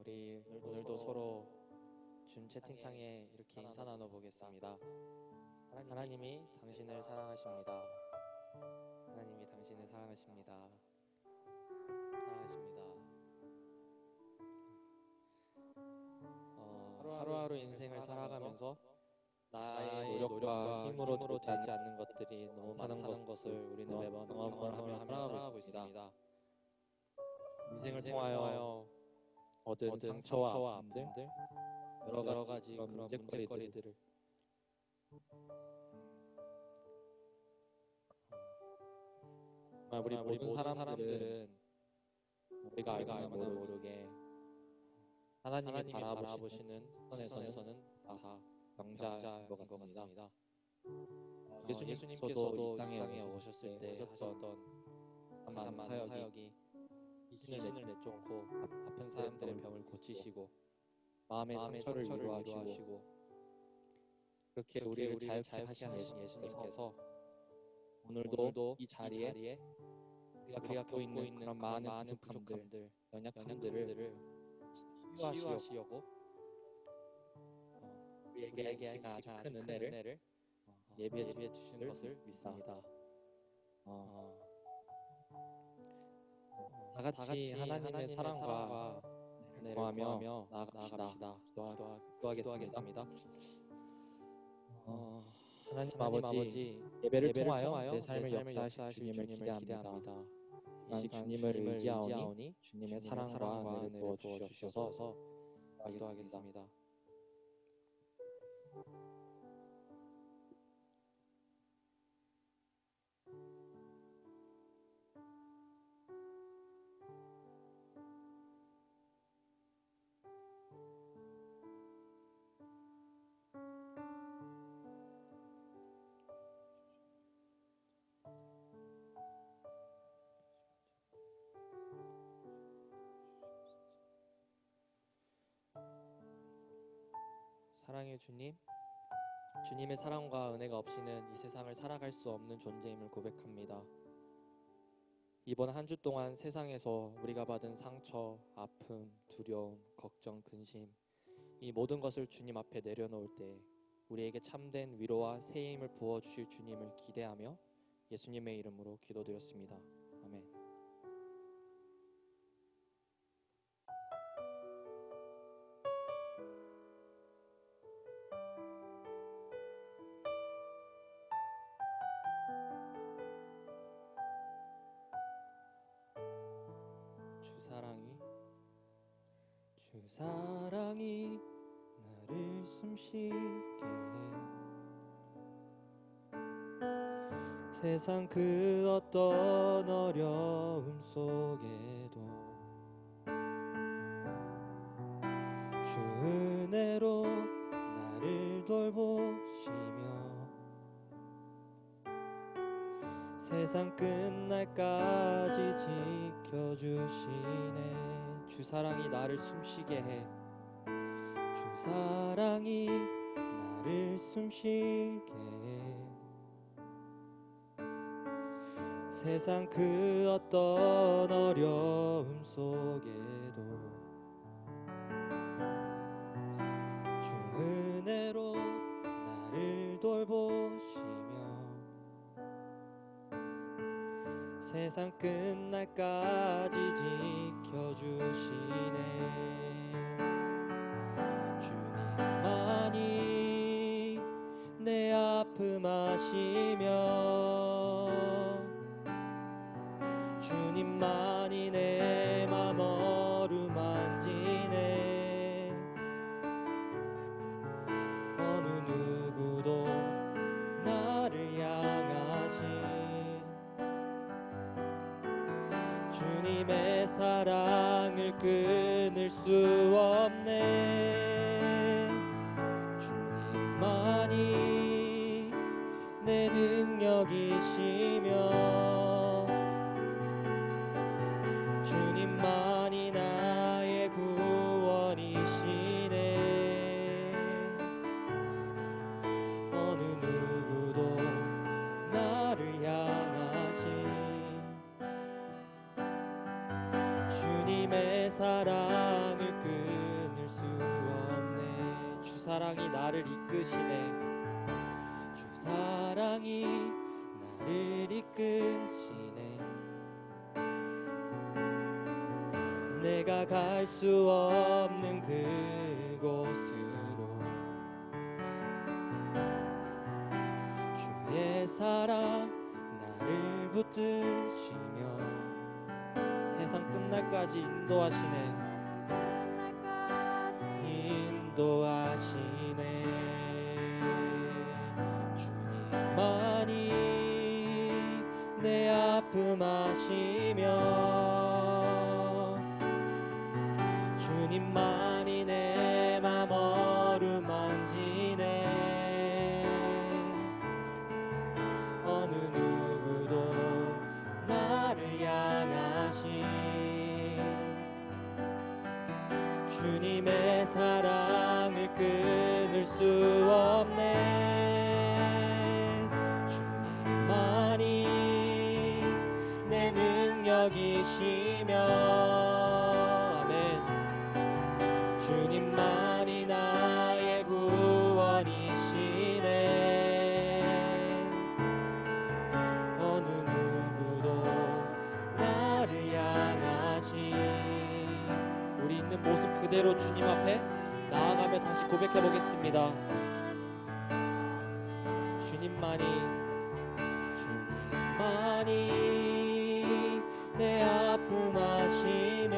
우리 오늘도 서로 준 채팅창에 이렇게 인사 나눠보겠습니다. 하나님이 당신을 사랑하십니다. 하나님이 당신을 사랑하십니다. 사랑하십니다. 하루하루 인생을 살아가면서 나의 노력과 힘으로 되지 않는 것들이 너무 많다는 것을 우리는 매번 경험을 하며 살아가고 있습니다. 인생을 통하여 얻은 상처와 아픔들, 여러 가지 그런 문제거리들을 우리 모든 사람들은 우리가 알거나 모르게 하나님이 바라보시는 시선에서는 다 병자인 것 같습니다. 예수님께서도 이 땅에 오셨을 때 하셨던 가장 많은 사역이 신을 내쫓고 아픈 사람들의 병을 고치시고 마음의 상처를 위로하시고 그렇게 우리를 자유케 하신 예수님께서 오늘도 이 자리에 우리가 겪고 있는 그런 많은 부족함들, 연약함들을 치유하시려고 우리에게 하신 아주 큰 은혜를 예비해 주신 것을 믿습니다. 다 같이 하나님의 사랑과 은혜를 구하며 나아갑시다. 기도하겠습니다. 하나님 아버지, 예배를 통하여 내 삶을 역사하실 주님을 기대합니다. 이 시간 주님을 의지하오니 주님의 사랑과 은혜를 부어주셔서 기도하겠습니다. 사랑의 주님, 주님의 사랑과 은혜가 없이는 이 세상을 살아갈 수 없는 존재임을 고백합니다. 이번 한 주 동안 세상에서 우리가 받은 상처, 아픔, 두려움, 걱정, 근심 이 모든 것을 주님 앞에 내려놓을 때 우리에게 참된 위로와 새 힘을 부어주실 주님을 기대하며 예수님의 이름으로 기도드렸습니다. 아멘. 주 사랑이 나를 숨쉬게 해 세상 그 어떤 어려움 속에도 주 은혜로 나를 돌보시며 세상 끝날까지 지켜주시네. 주 사랑이 나를 숨쉬게 해 주 사랑이 나를 숨쉬게 해 세상 그 어떤 어려움 속에도 주 은혜로 나를 돌보시며 세상 끝날까지 지켜주시네. 주님만이 내 아픔 아시며 주님만이 내 맘 어루만지네. 어느 누구도 나를 향하신 주님의 사랑을 끊을 수 없네. 주님만이 내 능력이시며 주님만이 나의 구원이시네. 어느 누구도 나를 향하신 주님의 사랑을 사랑이 나를 이끄시네. 주 사랑이 나를 이끄시네. 내가 갈 수 없는 그곳으로 주의 사랑 나를 붙드시며 세상 끝날까지 인도하시네. 인도하시네. 주님만이 내 아픔 아시며 주님만이 내 맘 어루만지네. 어느 누구도 나를 향하신 주님의 사랑을 끊을 수 없네. 주님만이 내 능력이시며 주님만이 나의 구원이시네. 어느 누구도 나를 향하신 우리 있는 모습 그대로 주님 앞에 나아가며 다시 고백해 보겠습니다. 주님만이 내 아픔 아시며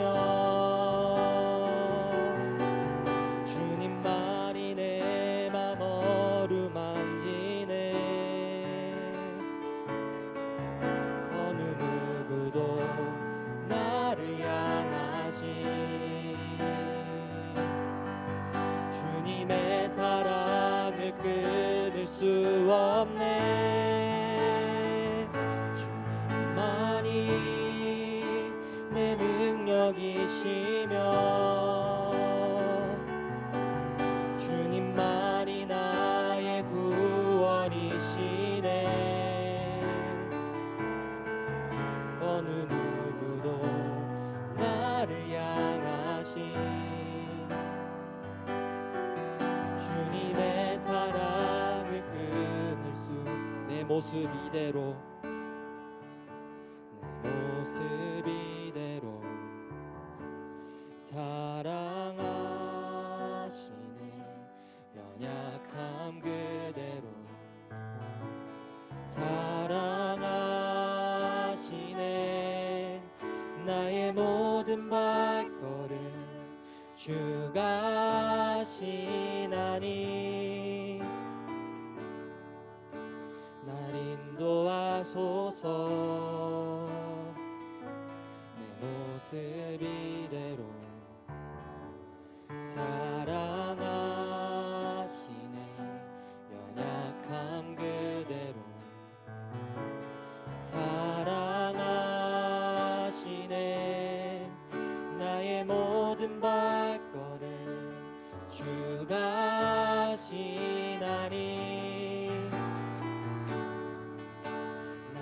끊을 수 없네. 주님만이 내 능력이시며 주님만이 나의 구원이시네. 어느 누구도 나를 향하신 주님의 사랑을 끊을 수 내 모습 이대로 내 모습 이대로 사랑하시네. 연약함 그대로 사랑하시네. 나의 모든 발걸음 주가 하시나니 날 인도하소서. 내 모습 이대로 사랑하시네. 연약함 그대로 사랑하시네. 나의 모든 발걸음 주가 하시나니 날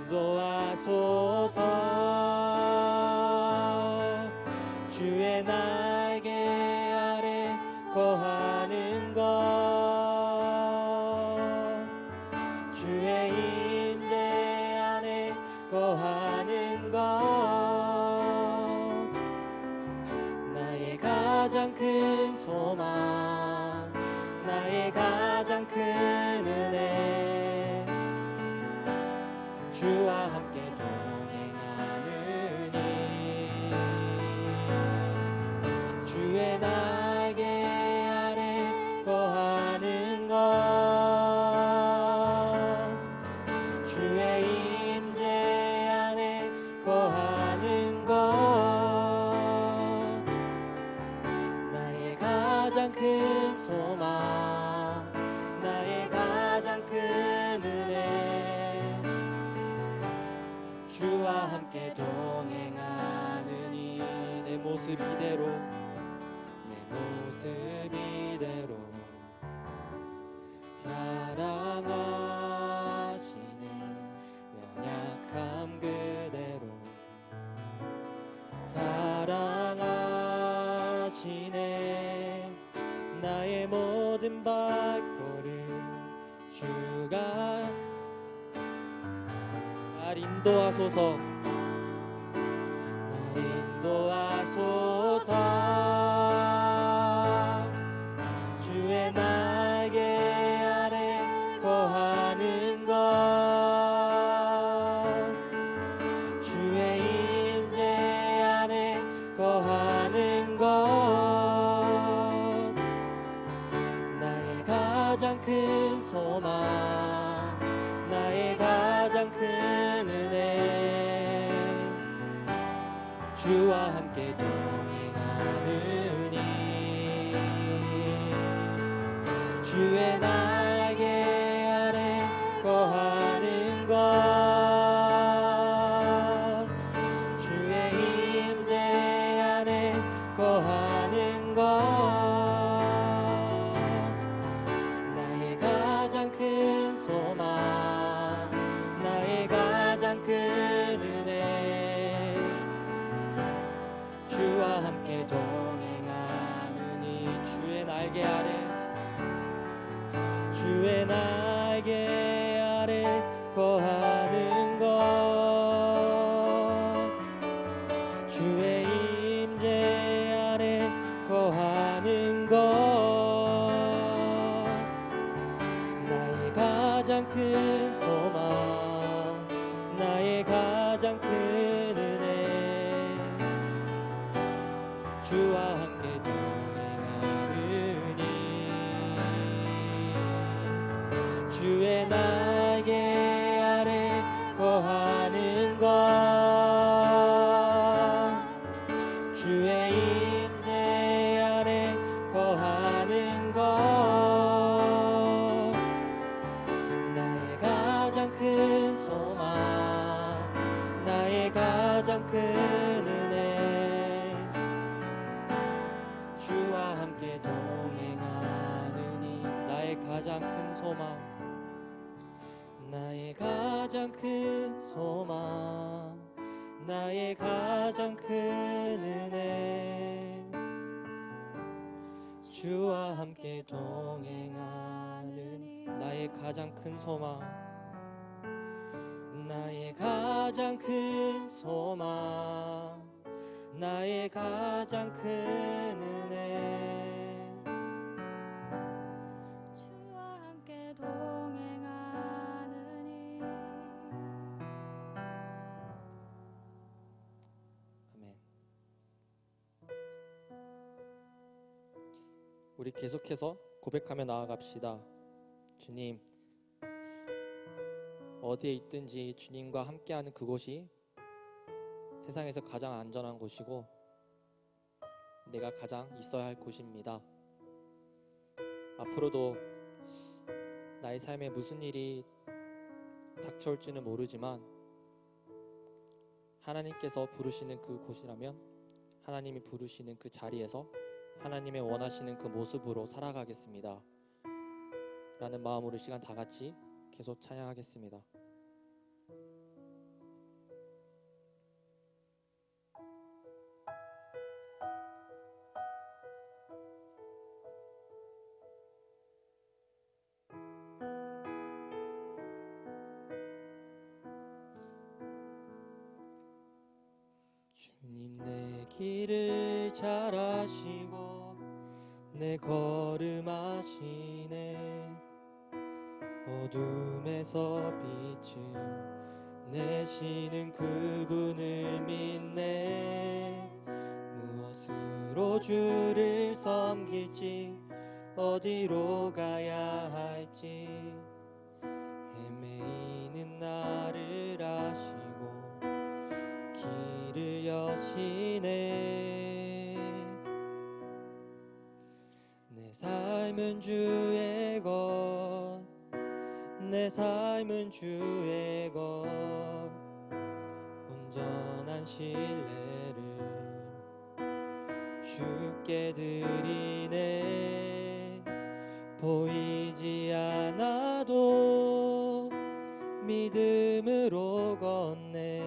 인도하소서. 주의 날개 아래 거하는 것 주의 임재 안에 거하는 것 나의 가장 큰 소망 나의 가장 큰 은혜 주와 함께 동행하느니 주의 날개 아래 거하는 것 주의 임재 안에 거하는 것 나의 가장 큰 소망 나의 가장 큰 은혜 주와 함께 동행하느니 내 모습 이대로 내 모습 이대로 사랑하시네. 연약함 그대로 사랑하시네. 나의 모든 모든 발걸음 주가 날 인도하소서. 날 인도하소서. 주의 날개 아래 거하는 것, 주의 임재 안에 거하는 것, 나의 가장 큰 소망, 나의 가장 큰 은혜, 주와 함께 동행하느니. 주의 날개 아래 거하는 것, 주의 임재 안에 거하는 것, 나의 가장 큰 소망, 나의 가장 큰 은혜, 주와 함께 동행하느니. 주의 날개 아래, 주의 날개 아래 거하는 것, 주의 임재 아래 거하는 것, 나의 가장 큰 소망, 나의 가장 큰 은혜, 주와 함께 동행하느니. 주의 날개 아래 거하는 것, 주의 임재 아래 거하는 것, 나의 가장 큰 소망, 나의 가장 큰 은혜, 주와 함께 동행하느니. 나의 가장 큰 소망, 나의 가장 큰 소망, 나의 가장 큰 은혜, 주와 함께 동행하느니. 나의 가장 큰 소망, 나의 가장 큰 소망, 나의 가장 큰 은혜, 주와 함께 동행하느니. 아멘. 우리 계속해서 고백하며 나아갑시다. 주님, 어디에 있든지 주님과 함께하는 그곳이 세상에서 가장 안전한 곳이고 내가 가장 있어야 할 곳입니다. 앞으로도 나의 삶에 무슨 일이 닥쳐올지는 모르지만 하나님께서 부르시는 그 곳이라면 하나님이 부르시는 그 자리에서 하나님의 원하시는 그 모습으로 살아가겠습니다 라는 마음으로 시간 다 같이 계속 찬양하겠습니다. 주님, 내 길을 잘 아시고 내 걸음 아시네. 어둠에서 빛을 내시는 그분을 믿네. 무엇으로 주를 섬길지 어디로 가야 할지 헤매이는 나를 아시고 길을 여시네. 내 삶은 주의 것, 내 삶은 주의 것, 온전한 신뢰를 주께 드리네. 보이지 않아도 믿음으로 걷네.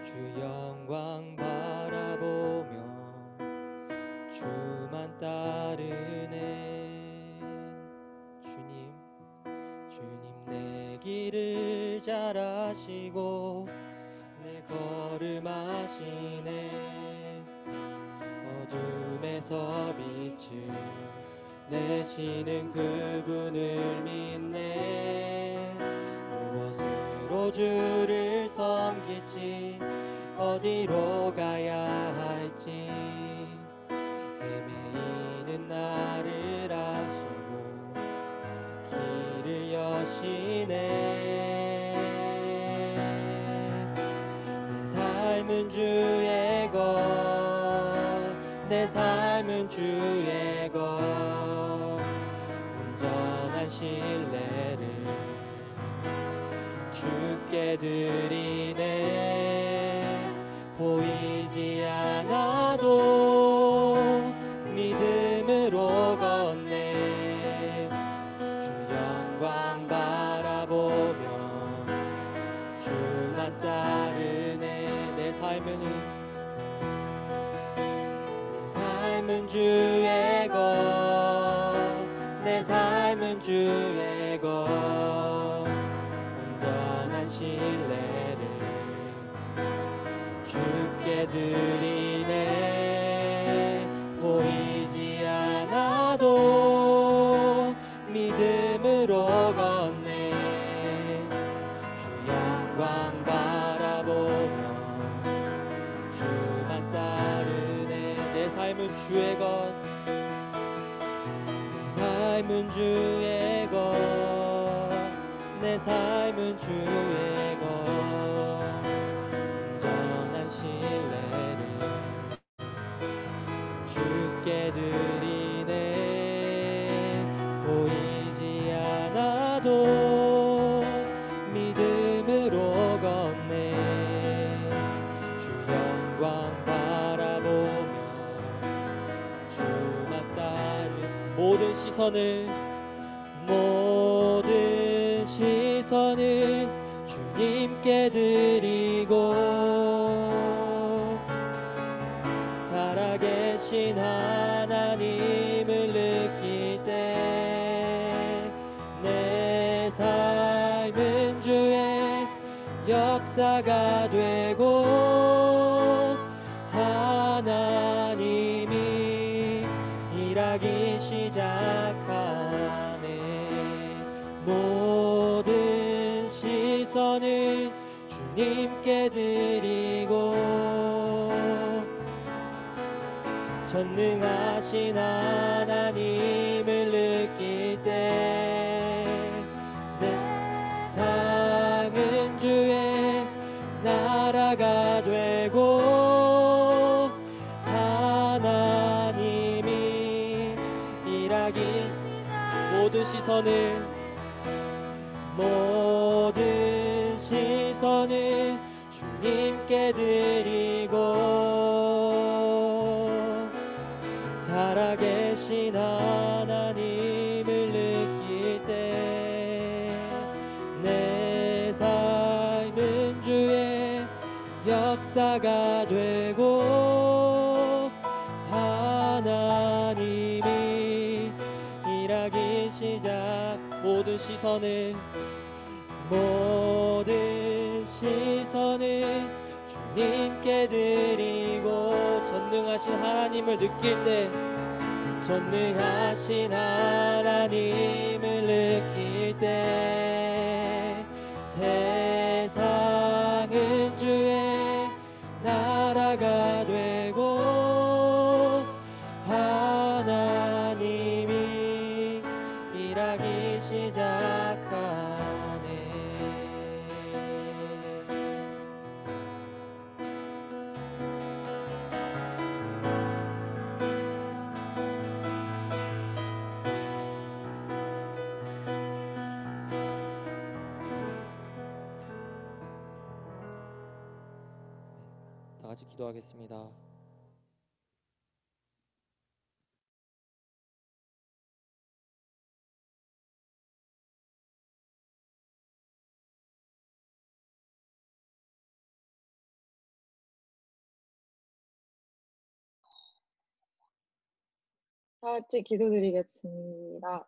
주 영광 바라보며 주만 따르네. 잘 아시고 내 걸음하시네. 어둠에서 빛을 내시는 그분을 믿네. 무엇으로 주를 섬길지 어디로 가야 할지 헤매이는 나를 아시고 길을 여시네. 내 삶은 주의 것, 내 삶은 주의 것, 온전한 신뢰를 주께 드리네. 보이지 않아도 믿음으로 걷네. 주 영광 바라보며 주만 따르네. 내 삶은 주의 것, 내 삶은 주의 것, 온전한 신뢰를 주께 드리네. 보이지 않아도 믿음으로 걷네. 주 영광 바라보며 주만 따르네. 내 삶은 주의 것, 내 삶은 주의 것, 내 삶은 주의 것, 온전한 신뢰를 주께 드리네. 보이지 않아도 믿음으로 걷네. 주 영광 바라보며 주만 따르. 모든 시선을 주님께 드리고 살아계신 하나님을 느낄 때 내 삶은 주의 역사가 되고 하나님이 일하기 시작하네. 모든 시선을 주님께 드리고 전능하신 하나님을 느낄 때 세상은 주의 나라가 되고 하나님이 일하기 모든 시선을 주님께 드리고 살아계신 하나님을 느낄 때 내 삶은 주의 역사가 되고 하나님이 일하기 시작. 모든 시선을 주님께 드리고 전능하신 하나님을 느낄 때 전능하신 하나님을 느낄 때 세상은 주의 나라가 되고 하나님이 일하기 시작하네. 다 같이 기도하겠습니다. 다 같이 기도드리겠습니다.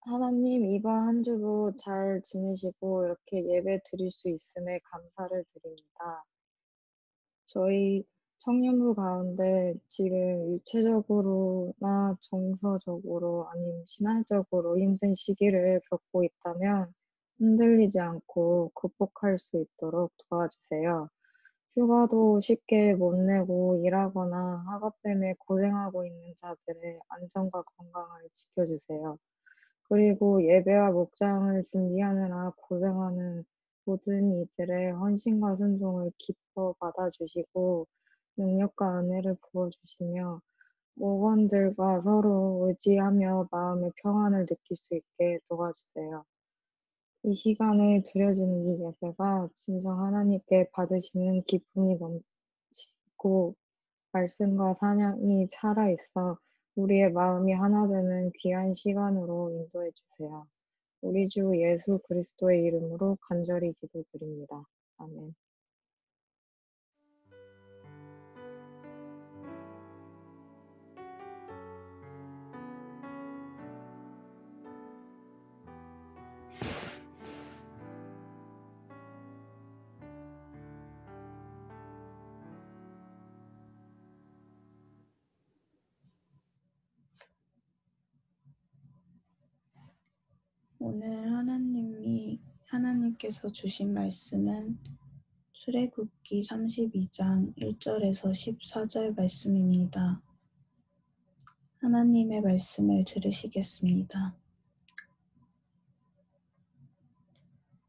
하나님, 이번 한 주도 잘 지내시고 이렇게 예배 드릴 수 있음에 감사를 드립니다. 저희 청년부 가운데 지금 육체적으로나 정서적으로 아니면 신앙적으로 힘든 시기를 겪고 있다면 흔들리지 않고 극복할 수 있도록 도와주세요. 휴가도 쉽게 못 내고 일하거나 학업 때문에 고생하고 있는 자들의 안전과 건강을 지켜주세요. 그리고 예배와 목장을 준비하느라 고생하는 모든 이들의 헌신과 순종을 기뻐 받아주시고 능력과 은혜를 부어주시며 목원들과 서로 의지하며 마음의 평안을 느낄 수 있게 도와주세요. 이 시간에 드려지는 이 예배가 진정 하나님께 받으시는 기쁨이 넘치고 말씀과 사냥이 살아있어 우리의 마음이 하나 되는 귀한 시간으로 인도해 주세요. 우리 주 예수 그리스도의 이름으로 간절히 기도드립니다. 아멘. 오늘 하나님께서 주신 말씀은 출애굽기 32장 1절에서 14절 말씀입니다. 하나님의 말씀을 들으시겠습니다.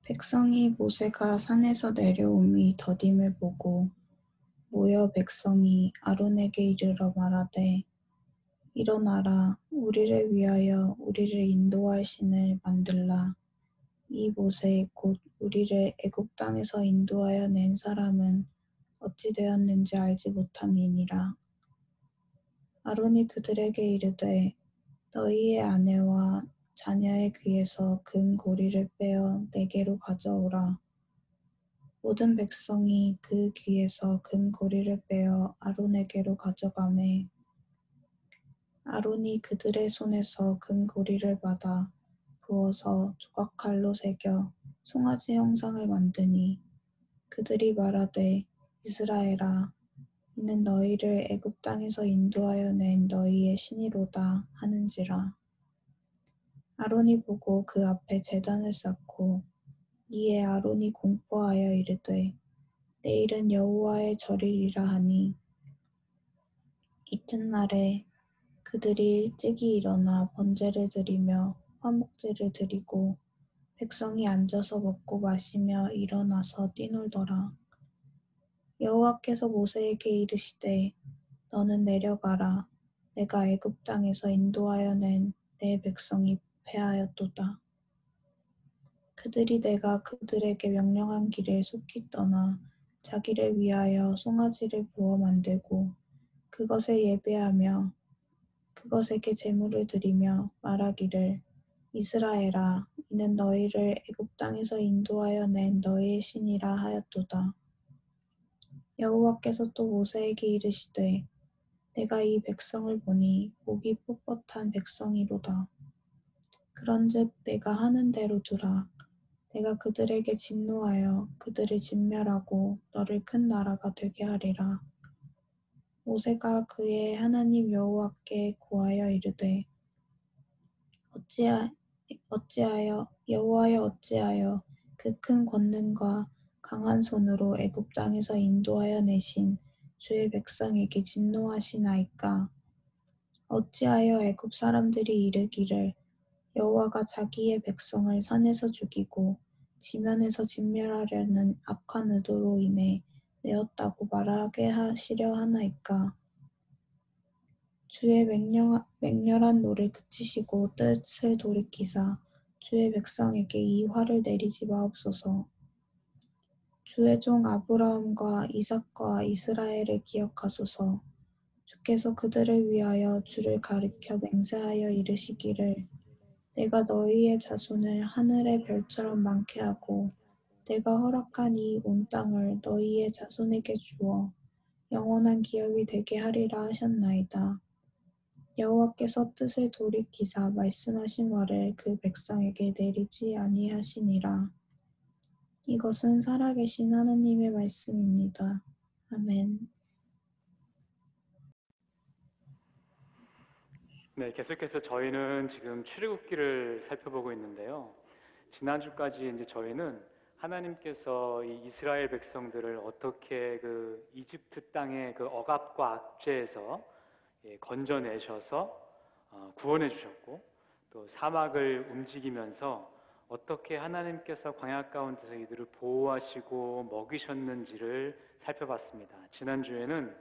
백성이 모세가 산에서 내려옴이 더딤을 보고 모여 백성이 아론에게 이르러 말하되 일어나라 우리를 위하여 우리를 인도할 신을 만들라. 이 모세 곧 우리를 애굽 땅에서 인도하여 낸 사람은 어찌 되었는지 알지 못함이니라. 아론이 그들에게 이르되 너희의 아내와 자녀의 귀에서 금 고리를 빼어 내게로 가져오라. 모든 백성이 그 귀에서 금 고리를 빼어 아론에게로 가져가매 아론이 그들의 손에서 금 고리를 받아 부어서 조각칼로 새겨 송아지 형상을 만드니 그들이 말하되 이스라엘아 이는 너희를 애굽 땅에서 인도하여 낸 너희의 신이로다 하는지라. 아론이 보고 그 앞에 제단을 쌓고 이에 아론이 공포하여 이르되 내일은 여호와의 절이리라 하니 이튿날에 그들이 일찍이 일어나 번제를 드리며 화목제를 드리고 백성이 앉아서 먹고 마시며 일어나서 뛰놀더라. 여호와께서 모세에게 이르시되 너는 내려가라. 내가 애굽 땅에서 인도하여 낸 내 백성이 패하였도다. 그들이 내가 그들에게 명령한 길을 속히 떠나 자기를 위하여 송아지를 부어 만들고 그것을 예배하며 그것에게 제물을 드리며 말하기를 이스라엘아 이는 너희를 애굽 땅에서 인도하여 낸 너희의 신이라 하였도다. 여호와께서 또 모세에게 이르시되 내가 이 백성을 보니 목이 뻣뻣한 백성이로다. 그런즉 내가 하는 대로 두라. 내가 그들에게 진노하여 그들을 진멸하고 너를 큰 나라가 되게 하리라. 모세가 그의 하나님 여호와께 구하여 이르되 여호와여 어찌하여 그 큰 권능과 강한 손으로 애굽 땅에서 인도하여 내신 주의 백성에게 진노하시나이까. 어찌하여 애굽 사람들이 이르기를 여호와가 자기의 백성을 산에서 죽이고 지면에서 진멸하려는 악한 의도로 인해 내었다고 말하게 하시려 하나이까. 주의 맹렬한 노를 그치시고 뜻을 돌이키사 주의 백성에게 이 화를 내리지 마옵소서. 주의 종 아브라함과 이삭과 이스라엘을 기억하소서. 주께서 그들을 위하여 주를 가리켜 맹세하여 이르시기를 내가 너희의 자손을 하늘의 별처럼 많게 하고 내가 허락한 이 온 땅을 너희의 자손에게 주어 영원한 기업이 되게 하리라 하셨나이다. 여호와께서 뜻을 돌이키사 말씀하신 말을 그 백성에게 내리지 아니하시니라. 이것은 살아계신 하나님의 말씀입니다. 아멘. 네, 계속해서 저희는 지금 출애굽기를 살펴보고 있는데요. 지난주까지 이제 저희는 하나님께서 이 이스라엘 백성들을 어떻게 그 이집트 땅의 그 억압과 압제에서 건져내셔서 구원해 주셨고, 또 사막을 움직이면서 어떻게 하나님께서 광야 가운데서 이들을 보호하시고 먹이셨는지를 살펴봤습니다. 지난주에는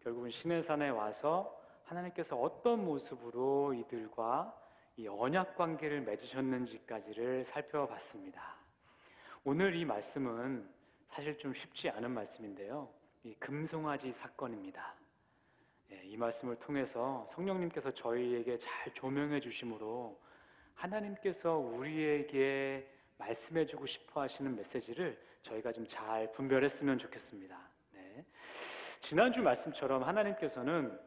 결국은 시내산에 와서 하나님께서 어떤 모습으로 이들과 이 언약 관계를 맺으셨는지까지를 살펴봤습니다. 오늘 이 말씀은 사실 좀 쉽지 않은 말씀인데요. 이 금송아지 사건입니다. 이 말씀을 통해서 성령님께서 저희에게 잘 조명해 주심으로 하나님께서 우리에게 말씀해 주고 싶어 하시는 메시지를 저희가 좀 잘 분별했으면 좋겠습니다. 네. 지난주 말씀처럼 하나님께서는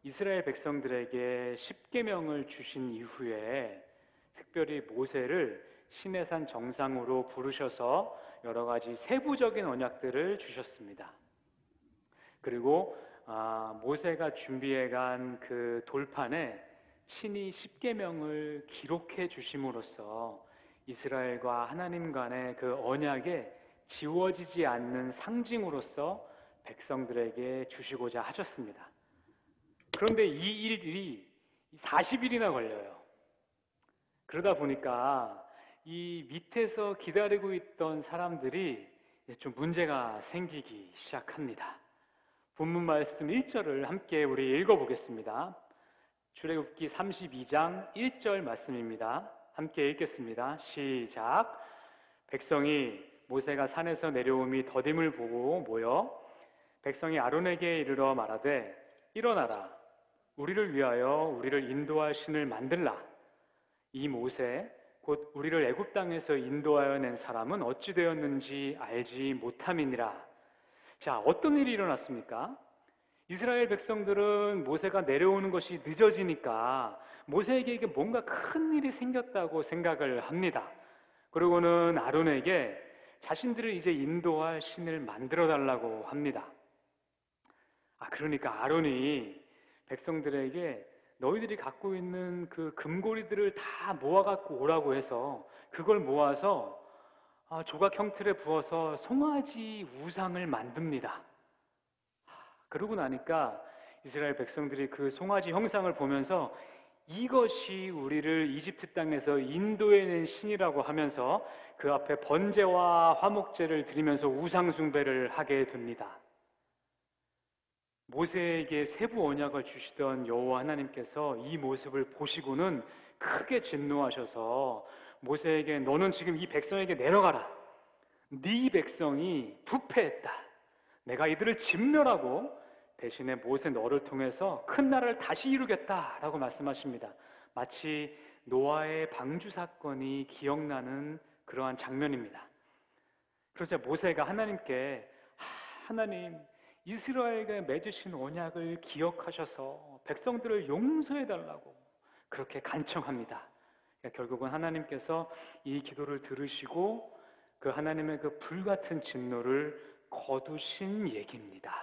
이스라엘 백성들에게 십계명을 주신 이후에 특별히 모세를 시내산 정상으로 부르셔서 여러 가지 세부적인 언약들을 주셨습니다. 그리고 모세가 준비해간 그 돌판에 친히 십계명을 기록해 주심으로써 이스라엘과 하나님 간의 그 언약에 지워지지 않는 상징으로서 백성들에게 주시고자 하셨습니다. 그런데 이 일이 40일이나 걸려요. 그러다 보니까 이 밑에서 기다리고 있던 사람들이 좀 문제가 생기기 시작합니다. 본문 말씀 1절을 함께 우리 읽어보겠습니다. 출애굽기 32장 1절 말씀입니다. 함께 읽겠습니다. 시작. 백성이 모세가 산에서 내려옴이 더딤을 보고 모여 백성이 아론에게 이르러 말하되 일어나라, 우리를 위하여 우리를 인도할 신을 만들라. 이 모세 곧 우리를 애굽 땅에서 인도하여 낸 사람은 어찌 되었는지 알지 못함이니라. 자, 어떤 일이 일어났습니까? 이스라엘 백성들은 모세가 내려오는 것이 늦어지니까 모세에게 이게 뭔가 큰 일이 생겼다고 생각을 합니다. 그리고는 아론에게 자신들을 이제 인도할 신을 만들어 달라고 합니다. 그러니까 아론이 백성들에게 너희들이 갖고 있는 그 금고리들을 다 모아갖고 오라고 해서 그걸 모아서 조각 형틀에 부어서 송아지 우상을 만듭니다. 그러고 나니까 이스라엘 백성들이 그 송아지 형상을 보면서 이것이 우리를 이집트 땅에서 인도해낸 신이라고 하면서 그 앞에 번제와 화목제를 드리면서 우상 숭배를 하게 됩니다. 모세에게 세부 언약을 주시던 여호와 하나님께서 이 모습을 보시고는 크게 진노하셔서 모세에게 너는 지금 이 백성에게 내려가라. 네 백성이 부패했다. 내가 이들을 진멸하고 대신에 모세 너를 통해서 큰 나라를 다시 이루겠다라고 말씀하십니다. 마치 노아의 방주 사건이 기억나는 그러한 장면입니다. 그러자 모세가 하나님께 하나님, 이스라엘과 맺으신 언약을 기억하셔서 백성들을 용서해달라고 그렇게 간청합니다. 그러니까 결국은 하나님께서 이 기도를 들으시고 그 하나님의 그 불같은 진노를 거두신 얘기입니다.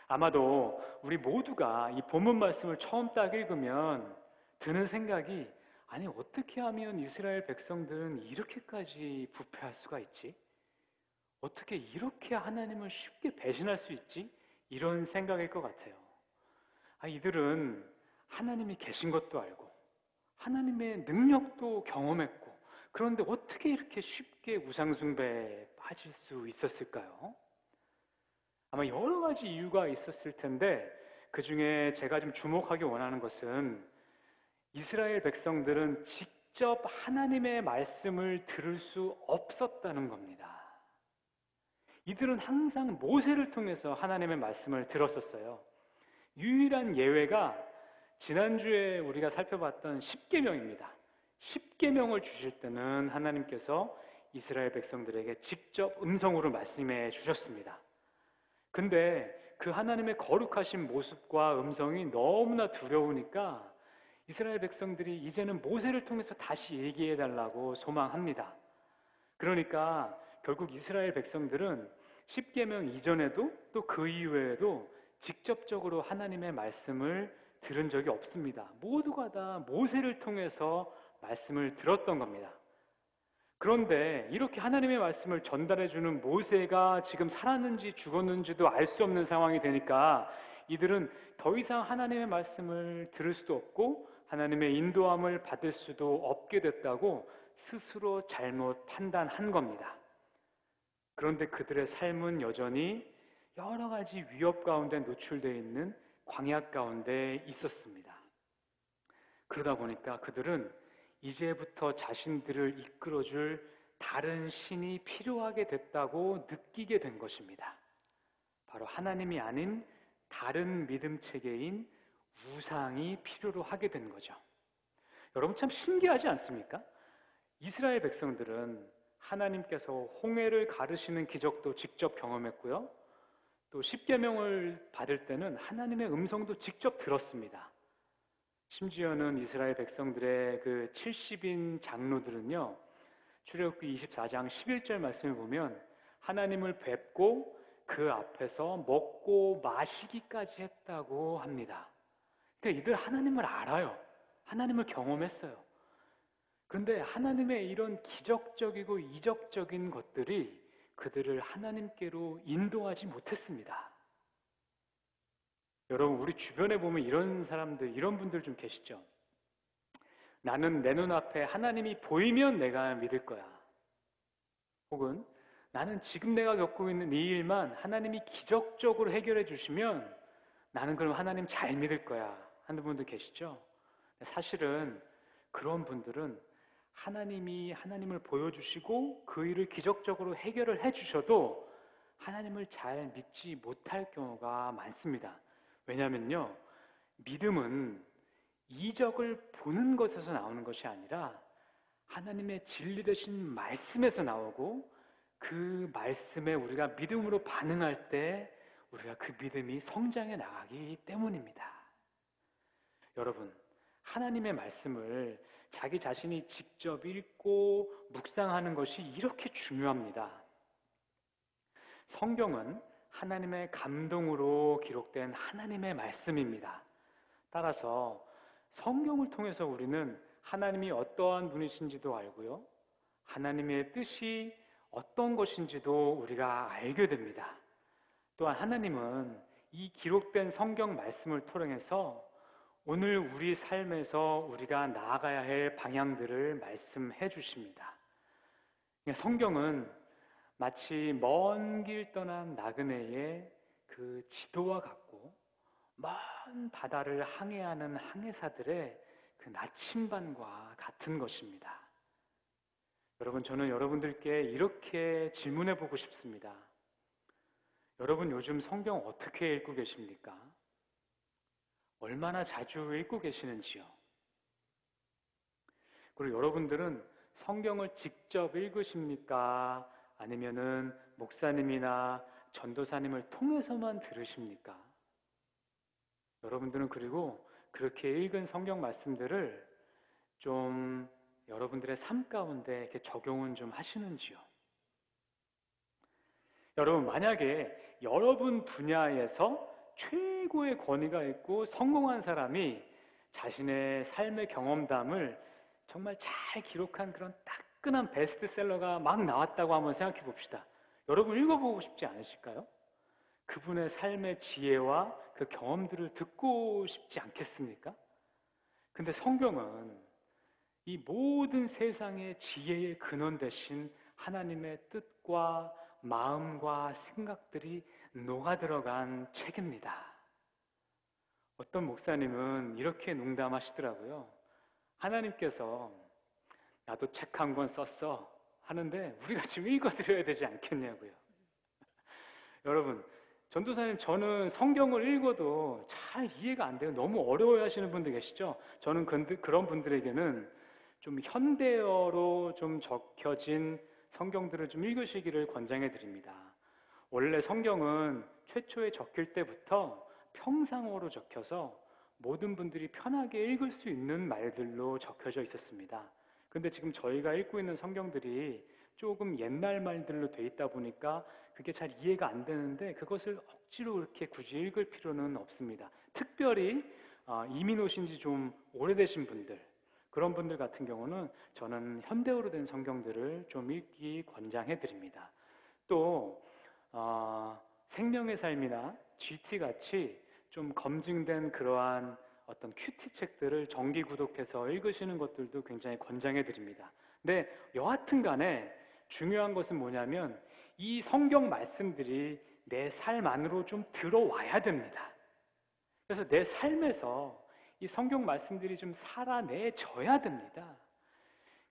아마도 우리 모두가 이 본문 말씀을 처음 딱 읽으면 드는 생각이, 아니 어떻게 하면 이스라엘 백성들은 이렇게까지 부패할 수가 있지? 어떻게 이렇게 하나님을 쉽게 배신할 수 있지? 이런 생각일 것 같아요. 이들은 하나님이 계신 것도 알고 하나님의 능력도 경험했고, 그런데 어떻게 이렇게 쉽게 우상숭배에 빠질 수 있었을까요? 아마 여러 가지 이유가 있었을 텐데 그 중에 제가 좀 주목하기 원하는 것은 이스라엘 백성들은 직접 하나님의 말씀을 들을 수 없었다는 겁니다. 이들은 항상 모세를 통해서 하나님의 말씀을 들었었어요. 유일한 예외가 지난주에 우리가 살펴봤던 십계명입니다. 십계명을 주실 때는 하나님께서 이스라엘 백성들에게 직접 음성으로 말씀해 주셨습니다. 근데 그 하나님의 거룩하신 모습과 음성이 너무나 두려우니까 이스라엘 백성들이 이제는 모세를 통해서 다시 얘기해 달라고 소망합니다. 그러니까 결국 이스라엘 백성들은 십계명 이전에도 또 그 이후에도 직접적으로 하나님의 말씀을 들은 적이 없습니다. 모두가 다 모세를 통해서 말씀을 들었던 겁니다. 그런데 이렇게 하나님의 말씀을 전달해 주는 모세가 지금 살았는지 죽었는지도 알 수 없는 상황이 되니까 이들은 더 이상 하나님의 말씀을 들을 수도 없고 하나님의 인도함을 받을 수도 없게 됐다고 스스로 잘못 판단한 겁니다. 그런데 그들의 삶은 여전히 여러 가지 위협 가운데 노출되어 있는 광야 가운데 있었습니다. 그러다 보니까 그들은 이제부터 자신들을 이끌어줄 다른 신이 필요하게 됐다고 느끼게 된 것입니다. 바로 하나님이 아닌 다른 믿음 체계인 우상이 필요로 하게 된 거죠. 여러분 참 신기하지 않습니까? 이스라엘 백성들은 하나님께서 홍해를 가르시는 기적도 직접 경험했고요. 또 십계명을 받을 때는 하나님의 음성도 직접 들었습니다. 심지어는 이스라엘 백성들의 그 70인 장로들은요, 출애굽기 24장 11절 말씀을 보면 하나님을 뵙고 그 앞에서 먹고 마시기까지 했다고 합니다. 그러니까 이들 하나님을 알아요. 하나님을 경험했어요. 그런데 하나님의 이런 기적적이고 이적적인 것들이 그들을 하나님께로 인도하지 못했습니다. 여러분, 우리 주변에 보면 이런 사람들, 이런 분들 좀 계시죠? 나는 내 눈앞에 하나님이 보이면 내가 믿을 거야. 혹은 나는 지금 내가 겪고 있는 이 일만 하나님이 기적적으로 해결해 주시면 나는 그럼 하나님 잘 믿을 거야 하는 분들 계시죠? 사실은 그런 분들은 하나님이 하나님을 보여주시고 그 일을 기적적으로 해결을 해주셔도 하나님을 잘 믿지 못할 경우가 많습니다. 왜냐하면요, 믿음은 이적을 보는 것에서 나오는 것이 아니라 하나님의 진리 되신 말씀에서 나오고 그 말씀에 우리가 믿음으로 반응할 때 우리가 그 믿음이 성장해 나가기 때문입니다. 여러분, 하나님의 말씀을 자기 자신이 직접 읽고 묵상하는 것이 이렇게 중요합니다. 성경은 하나님의 감동으로 기록된 하나님의 말씀입니다. 따라서 성경을 통해서 우리는 하나님이 어떠한 분이신지도 알고요, 하나님의 뜻이 어떤 것인지도 우리가 알게 됩니다. 또한 하나님은 이 기록된 성경 말씀을 통해서 오늘 우리 삶에서 우리가 나아가야 할 방향들을 말씀해 주십니다. 성경은 마치 먼 길 떠난 나그네의 그 지도와 같고 먼 바다를 항해하는 항해사들의 그 나침반과 같은 것입니다. 여러분, 저는 여러분들께 이렇게 질문해 보고 싶습니다. 여러분, 요즘 성경 어떻게 읽고 계십니까? 얼마나 자주 읽고 계시는지요? 그리고 여러분들은 성경을 직접 읽으십니까? 아니면은 목사님이나 전도사님을 통해서만 들으십니까? 여러분들은 그리고 그렇게 읽은 성경 말씀들을 좀 여러분들의 삶 가운데 이렇게 적용은 좀 하시는지요? 여러분, 만약에 여러분 분야에서 최고의 권위가 있고 성공한 사람이 자신의 삶의 경험담을 정말 잘 기록한 그런 따끈한 베스트셀러가 막 나왔다고 한번 생각해 봅시다. 여러분 읽어보고 싶지 않으실까요? 그분의 삶의 지혜와 그 경험들을 듣고 싶지 않겠습니까? 근데 성경은 이 모든 세상의 지혜의 근원 되신 하나님의 뜻과 마음과 생각들이 녹아들어간 책입니다. 어떤 목사님은 이렇게 농담하시더라고요. 하나님께서 나도 책 한 권 썼어 하는데 우리가 지금 읽어드려야 되지 않겠냐고요. 여러분, 전도사님, 저는 성경을 읽어도 잘 이해가 안 돼요. 너무 어려워해 하시는 분들 계시죠? 저는 그런 분들에게는 좀 현대어로 좀 적혀진 성경들을 좀 읽으시기를 권장해 드립니다. 원래 성경은 최초에 적힐 때부터 평상어로 적혀서 모든 분들이 편하게 읽을 수 있는 말들로 적혀져 있었습니다. 근데 지금 저희가 읽고 있는 성경들이 조금 옛날 말들로 돼 있다 보니까 그게 잘 이해가 안 되는데 그것을 억지로 그렇게 굳이 읽을 필요는 없습니다. 특별히 이민 오신 지 좀 오래되신 분들, 그런 분들 같은 경우는 저는 현대어로 된 성경들을 좀 읽기 권장해 드립니다. 또 생명의 삶이나 GT 같이 좀 검증된 그러한 어떤 큐티 책들을 정기 구독해서 읽으시는 것들도 굉장히 권장해 드립니다. 근데 여하튼 간에 중요한 것은 뭐냐면 이 성경 말씀들이 내 삶 안으로 좀 들어와야 됩니다. 그래서 내 삶에서 이 성경 말씀들이 좀 살아내져야 됩니다.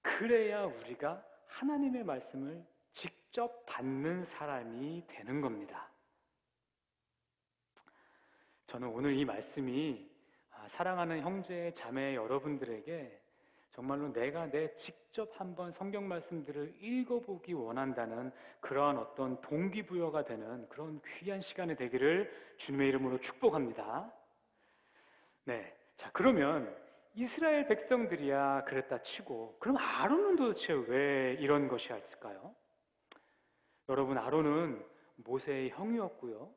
그래야 우리가 하나님의 말씀을 직접 받는 사람이 되는 겁니다. 저는 오늘 이 말씀이 사랑하는 형제, 자매 여러분들에게 정말로 내가 직접 한번 성경 말씀들을 읽어보기 원한다는 그러한 어떤 동기부여가 되는 그런 귀한 시간이 되기를 주님의 이름으로 축복합니다. 네, 자 그러면 이스라엘 백성들이야 그랬다 치고 그럼 아론은 도대체 왜 이런 것이 있을까요? 여러분, 아론은 모세의 형이었고요.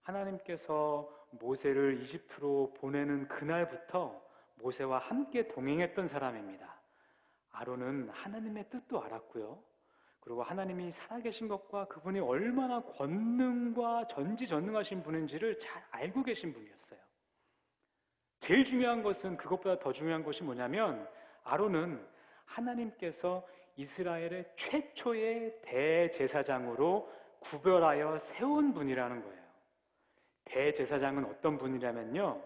하나님께서 모세를 이집트로 보내는 그날부터 모세와 함께 동행했던 사람입니다. 아론은 하나님의 뜻도 알았고요. 그리고 하나님이 살아계신 것과 그분이 얼마나 권능과 전지전능하신 분인지를 잘 알고 계신 분이었어요. 제일 중요한 것은, 그것보다 더 중요한 것이 뭐냐면 아론은 하나님께서 이스라엘의 최초의 대제사장으로 구별하여 세운 분이라는 거예요. 대제사장은 어떤 분이냐면요,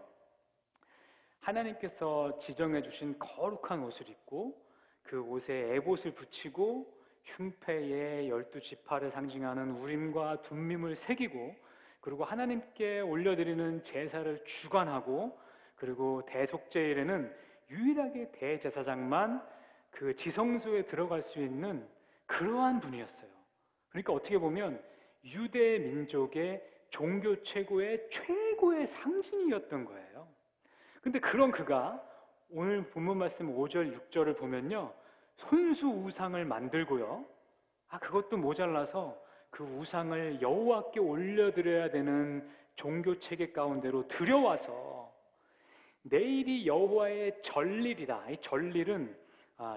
하나님께서 지정해 주신 거룩한 옷을 입고 그 옷에 에봇을 붙이고 흉패에 12지파를 상징하는 우림과 둠밈을 새기고 그리고 하나님께 올려드리는 제사를 주관하고 그리고 대속제일에는 유일하게 대제사장만 그 지성소에 들어갈 수 있는 그러한 분이었어요. 그러니까 어떻게 보면 유대 민족의 종교 최고의 상징이었던 거예요. 근데 그런 그가 오늘 본문 말씀 5절, 6절을 보면요, 손수 우상을 만들고요, 그것도 모자라서 그 우상을 여호와께 올려드려야 되는 종교 체계 가운데로 들여와서 내일이 여호와의 절일이다. 이 절일은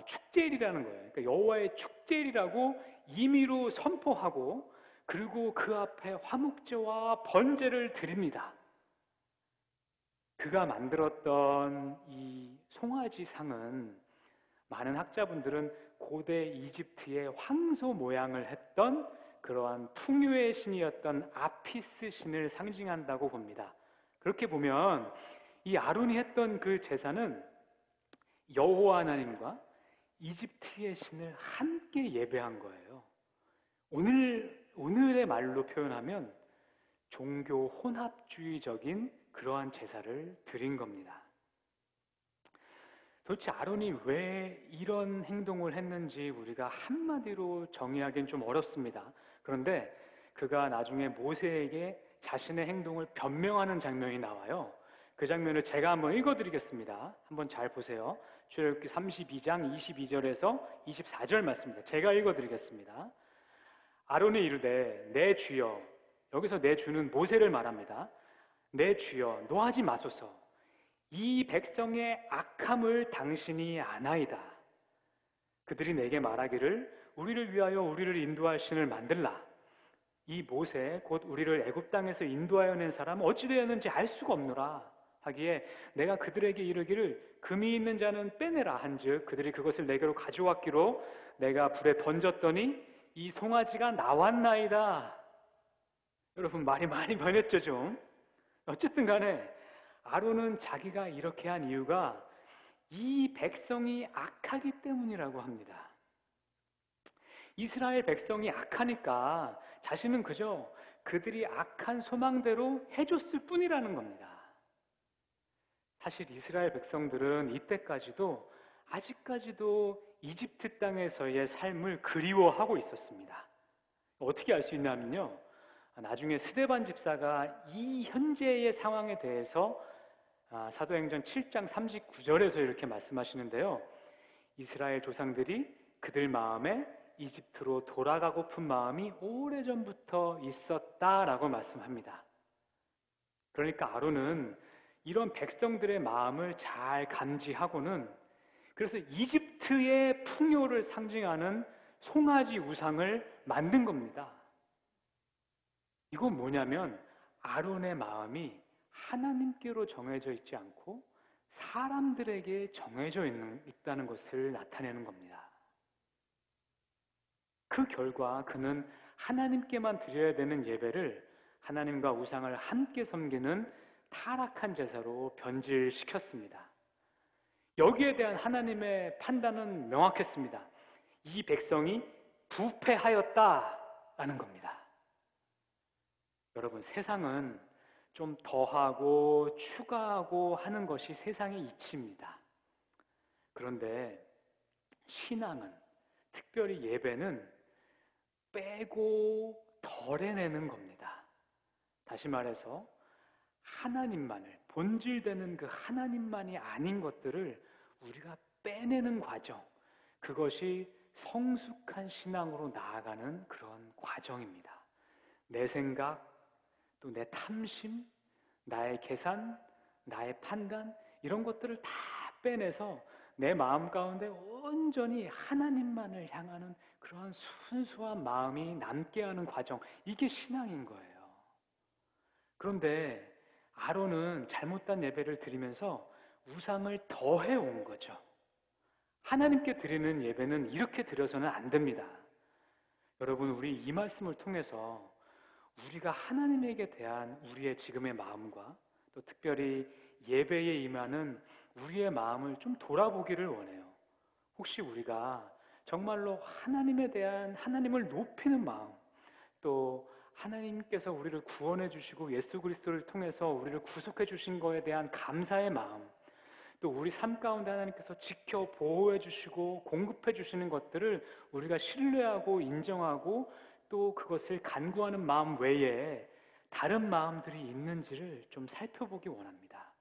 축제일이라는 거예요. 그러니까 여호와의 축제일이라고 임의로 선포하고 그리고 그 앞에 화목제와 번제를 드립니다. 그가 만들었던 이 송아지상은 많은 학자분들은 고대 이집트의 황소 모양을 했던 그러한 풍요의 신이었던 아피스 신을 상징한다고 봅니다. 그렇게 보면 이 아론이 했던 그 제사는 여호와 하나님과 이집트의 신을 함께 예배한 거예요. 오늘의 말로 표현하면 종교 혼합주의적인 그러한 제사를 드린 겁니다. 도대체 아론이 왜 이런 행동을 했는지 우리가 한마디로 정의하기는 좀 어렵습니다. 그런데 그가 나중에 모세에게 자신의 행동을 변명하는 장면이 나와요. 그 장면을 제가 한번 읽어드리겠습니다. 한번 잘 보세요. 출애굽기 32장 22절에서 24절 말씀입니다. 제가 읽어드리겠습니다. 아론이 이르되 내 주여, 여기서 내 주는 모세를 말합니다. 내 주여, 노하지 마소서. 이 백성의 악함을 당신이 아나이다. 그들이 내게 말하기를 우리를 위하여 우리를 인도할 신을 만들라. 이 모세 곧 우리를 애굽 땅에서 인도하여 낸 사람 어찌 되었는지 알 수가 없노라 하기에 내가 그들에게 이르기를 금이 있는 자는 빼내라 한즉 그들이 그것을 내게로 가져왔기로 내가 불에 던졌더니 이 송아지가 나왔나이다. 여러분, 말이 많이 변했죠 좀. 어쨌든 간에 아론은 자기가 이렇게 한 이유가 이 백성이 악하기 때문이라고 합니다. 이스라엘 백성이 악하니까 자신은 그저 그들이 악한 소망대로 해줬을 뿐이라는 겁니다. 사실 이스라엘 백성들은 이때까지도 아직까지도 이집트 땅에서의 삶을 그리워하고 있었습니다. 어떻게 알 수 있냐면요, 나중에 스데반 집사가 이 현재의 상황에 대해서 사도행전 7장 39절에서 이렇게 말씀하시는데요. 이스라엘 조상들이 그들 마음에 이집트로 돌아가고픈 마음이 오래전부터 있었다라고 말씀합니다. 그러니까 아론은 이런 백성들의 마음을 잘 감지하고는 그래서 이집트의 풍요를 상징하는 송아지 우상을 만든 겁니다. 이건 뭐냐면 아론의 마음이 하나님께로 정해져 있지 않고 사람들에게 정해져 있다는 것을 나타내는 겁니다. 그 결과 그는 하나님께만 드려야 되는 예배를 하나님과 우상을 함께 섬기는 타락한 제사로 변질시켰습니다. 여기에 대한 하나님의 판단은 명확했습니다. 이 백성이 부패하였다라는 겁니다. 여러분, 세상은 좀 더하고 추가하고 하는 것이 세상의 이치입니다. 그런데 신앙은, 특별히 예배는 빼고 덜해내는 겁니다. 다시 말해서 하나님만을, 본질되는 그 하나님만이 아닌 것들을 우리가 빼내는 과정, 그것이 성숙한 신앙으로 나아가는 그런 과정입니다. 내 생각, 또 내 탐심, 나의 계산, 나의 판단, 이런 것들을 다 빼내서 내 마음 가운데 온전히 하나님만을 향하는 그러한 순수한 마음이 남게 하는 과정, 이게 신앙인 거예요. 그런데 아론은 잘못된 예배를 드리면서 우상을 더해 온 거죠. 하나님께 드리는 예배는 이렇게 드려서는 안 됩니다. 여러분, 우리 이 말씀을 통해서 우리가 하나님에게 대한 우리의 지금의 마음과 또 특별히 예배에 임하는 우리의 마음을 좀 돌아보기를 원해요. 혹시 우리가 정말로 하나님에 대한 하나님을 높이는 마음, 또 하나님께서 우리를 구원해 주시고 예수 그리스도를 통해서 우리를 구속해 주신 것에 대한 감사의 마음, 또 우리 삶 가운데 하나님께서 지켜 보호해 주시고 공급해 주시는 것들을 우리가 신뢰하고 인정하고 또 그것을 간구하는 마음 외에 다른 마음들이 있는지를 좀 살펴보기 원합니다.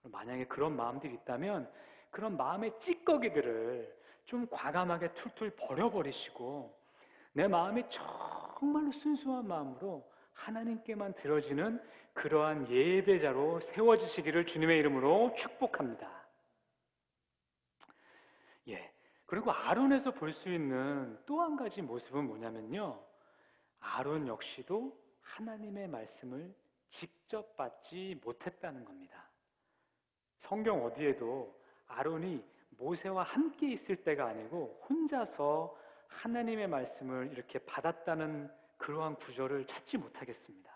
만약에 그런 마음들이 있다면 그런 마음의 찌꺼기들을 좀 과감하게 툴툴 버려버리시고 내 마음이 정말로 순수한 마음으로 하나님께만 드려지는 그러한 예배자로 세워지시기를 주님의 이름으로 축복합니다. 그리고 아론에서 볼 수 있는 또 한 가지 모습은 뭐냐면요, 아론 역시도 하나님의 말씀을 직접 받지 못했다는 겁니다. 성경 어디에도 아론이 모세와 함께 있을 때가 아니고 혼자서 하나님의 말씀을 이렇게 받았다는 그러한 구절을 찾지 못하겠습니다.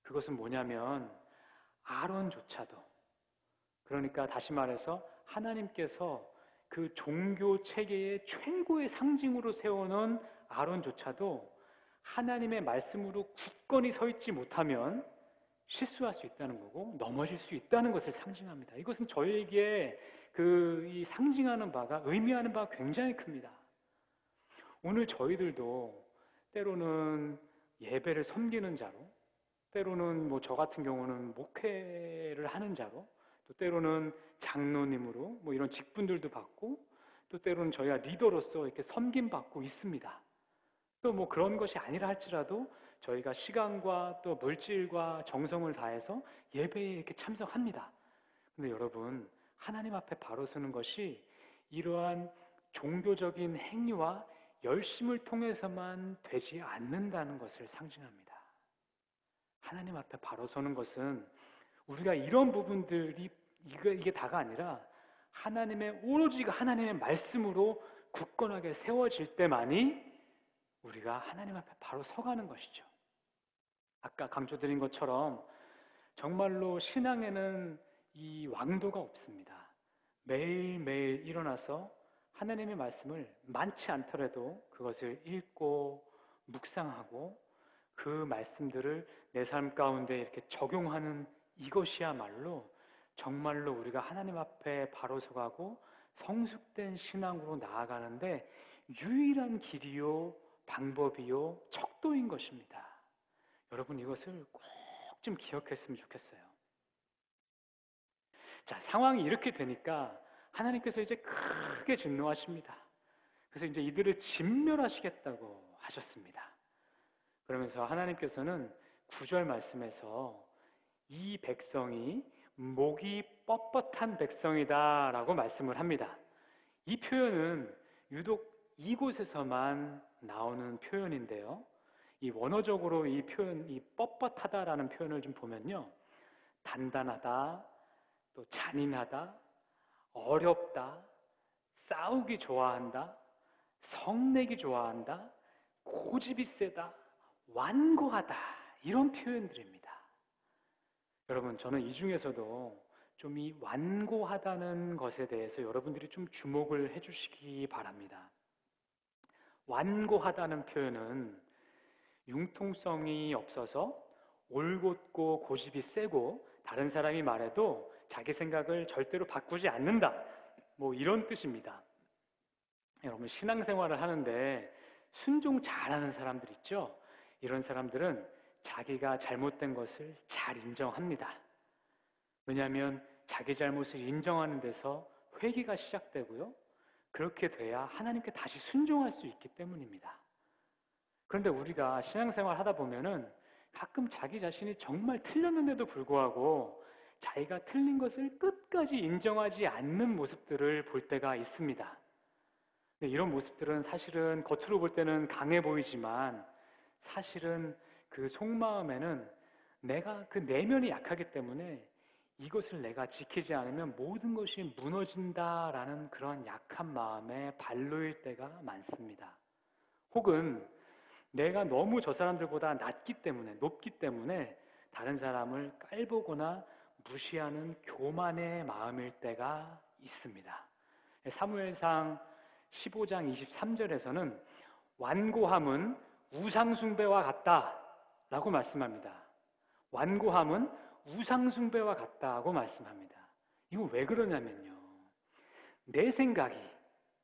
그것은 뭐냐면 아론조차도, 그러니까 다시 말해서 하나님께서 그 종교 체계의 최고의 상징으로 세워놓은 아론조차도 하나님의 말씀으로 굳건히 서 있지 못하면 실수할 수 있다는 거고 넘어질 수 있다는 것을 상징합니다. 이것은 저희에게 이 상징하는 바가, 의미하는 바가 굉장히 큽니다. 오늘 저희들도 때로는 예배를 섬기는 자로, 때로는 저 같은 경우는 목회를 하는 자로, 또 때로는 장로님으로 이런 직분들도 받고, 또 때로는 저희가 리더로서 이렇게 섬김받고 있습니다. 또 그런 것이 아니라 할지라도 저희가 시간과 또 물질과 정성을 다해서 예배에 이렇게 참석합니다. 근데 여러분, 하나님 앞에 바로 서는 것이 이러한 종교적인 행위와 열심을 통해서만 되지 않는다는 것을 상징합니다. 하나님 앞에 바로 서는 것은 우리가 이런 부분들이 이게 다가 아니라 오로지 하나님의 말씀으로 굳건하게 세워질 때만이 우리가 하나님 앞에 바로 서가는 것이죠. 아까 강조드린 것처럼 정말로 신앙에는 이 왕도가 없습니다. 매일매일 일어나서 하나님의 말씀을 많지 않더라도 그것을 읽고 묵상하고 그 말씀들을 내 삶 가운데 이렇게 적용하는 이것이야말로 정말로 우리가 하나님 앞에 바로 서가고 성숙된 신앙으로 나아가는데 유일한 길이요, 방법이요, 척도인 것입니다. 여러분 이것을 꼭 좀 기억했으면 좋겠어요. 자, 상황이 이렇게 되니까 하나님께서 이제 크게 진노하십니다. 그래서 이제 이들을 진멸하시겠다고 하셨습니다. 그러면서 하나님께서는 9절 말씀에서 이 백성이 목이 뻣뻣한 백성이다라고 말씀을 합니다. 이 표현은 유독 이곳에서만 나오는 표현인데요. 이 원어적으로 이 표현, 이 뻣뻣하다라는 표현을 좀 보면요, 단단하다, 또 잔인하다, 어렵다, 싸우기 좋아한다, 성내기 좋아한다, 고집이 세다, 완고하다, 이런 표현들입니다. 여러분, 저는 이 중에서도 좀 이 완고하다는 것에 대해서 여러분들이 좀 주목을 해주시기 바랍니다. 완고하다는 표현은 융통성이 없어서 올곧고 고집이 세고 다른 사람이 말해도 자기 생각을 절대로 바꾸지 않는다, 뭐 이런 뜻입니다. 여러분, 신앙생활을 하는데 순종 잘하는 사람들 있죠? 이런 사람들은 자기가 잘못된 것을 잘 인정합니다. 왜냐하면 자기 잘못을 인정하는 데서 회개가 시작되고요, 그렇게 돼야 하나님께 다시 순종할 수 있기 때문입니다. 그런데 우리가 신앙생활 하다 보면은 가끔 자기 자신이 정말 틀렸는데도 불구하고 자기가 틀린 것을 끝까지 인정하지 않는 모습들을 볼 때가 있습니다. 근데 이런 모습들은 사실은 겉으로 볼 때는 강해 보이지만 사실은 그 속마음에는 내가 그 내면이 약하기 때문에 이것을 내가 지키지 않으면 모든 것이 무너진다라는 그런 약한 마음에 발로일 때가 많습니다. 혹은 내가 너무 저 사람들보다 높기 때문에 다른 사람을 깔보거나 무시하는 교만의 마음일 때가 있습니다. 사무엘상 15장 23절에서는 완고함은 우상숭배와 같다라고 말씀합니다. 완고함은 우상숭배와 같다고 말씀합니다. 이거 왜 그러냐면요, 내 생각이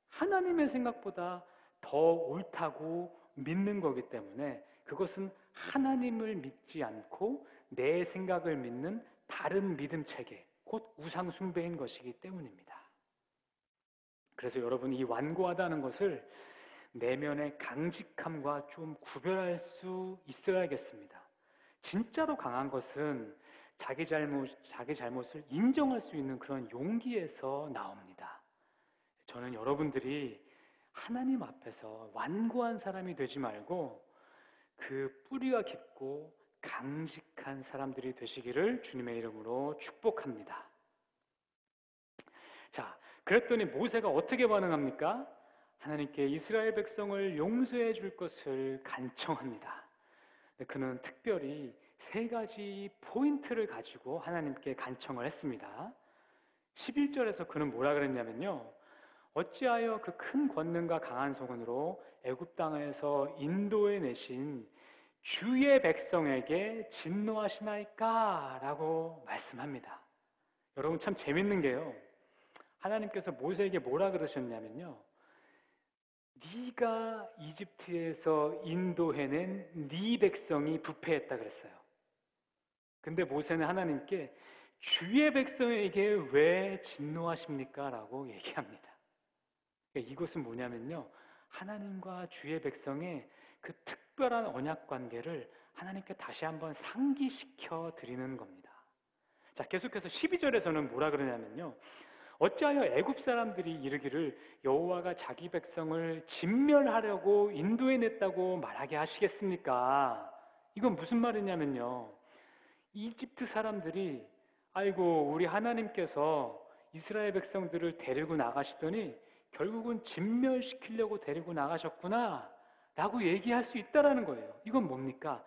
하나님의 생각보다 더 옳다고 믿는 거기 때문에 그것은 하나님을 믿지 않고 내 생각을 믿는 다른 믿음 체계, 곧 우상 숭배인 것이기 때문입니다. 그래서 여러분, 이 완고하다는 것을 내면의 강직함과 좀 구별할 수 있어야겠습니다. 진짜로 강한 것은 자기 잘못을 인정할 수 있는 그런 용기에서 나옵니다. 저는 여러분들이 하나님 앞에서 완고한 사람이 되지 말고 그 뿌리가 깊고 강직한 사람들이 되시기를 주님의 이름으로 축복합니다. 자, 그랬더니 모세가 어떻게 반응합니까? 하나님께 이스라엘 백성을 용서해 줄 것을 간청합니다. 그는 특별히 3가지 포인트를 가지고 하나님께 간청을 했습니다. 11절에서 그는 뭐라 그랬냐면요, 어찌하여 그 큰 권능과 강한 손으로 애굽 땅에서 인도해 내신 주의 백성에게 진노하시나이까? 라고 말씀합니다. 여러분, 참 재밌는 게요, 하나님께서 모세에게 뭐라 그러셨냐면요, 네가 이집트에서 인도해낸 네 백성이 부패했다 그랬어요. 근데 모세는 하나님께 주의 백성에게 왜 진노하십니까? 라고 얘기합니다. 이것은 뭐냐면요, 하나님과 주의 백성의 그 특별한 언약 관계를 하나님께 다시 한번 상기시켜 드리는 겁니다. 자, 계속해서 12절에서는 뭐라 그러냐면요, 어찌하여 애굽 사람들이 이르기를 여호와가 자기 백성을 진멸하려고 인도해냈다고 말하게 하시겠습니까? 이건 무슨 말이냐면요, 이집트 사람들이 아이고 우리 하나님께서 이스라엘 백성들을 데리고 나가시더니 결국은 진멸시키려고 데리고 나가셨구나 라고 얘기할 수 있다라는 거예요. 이건 뭡니까?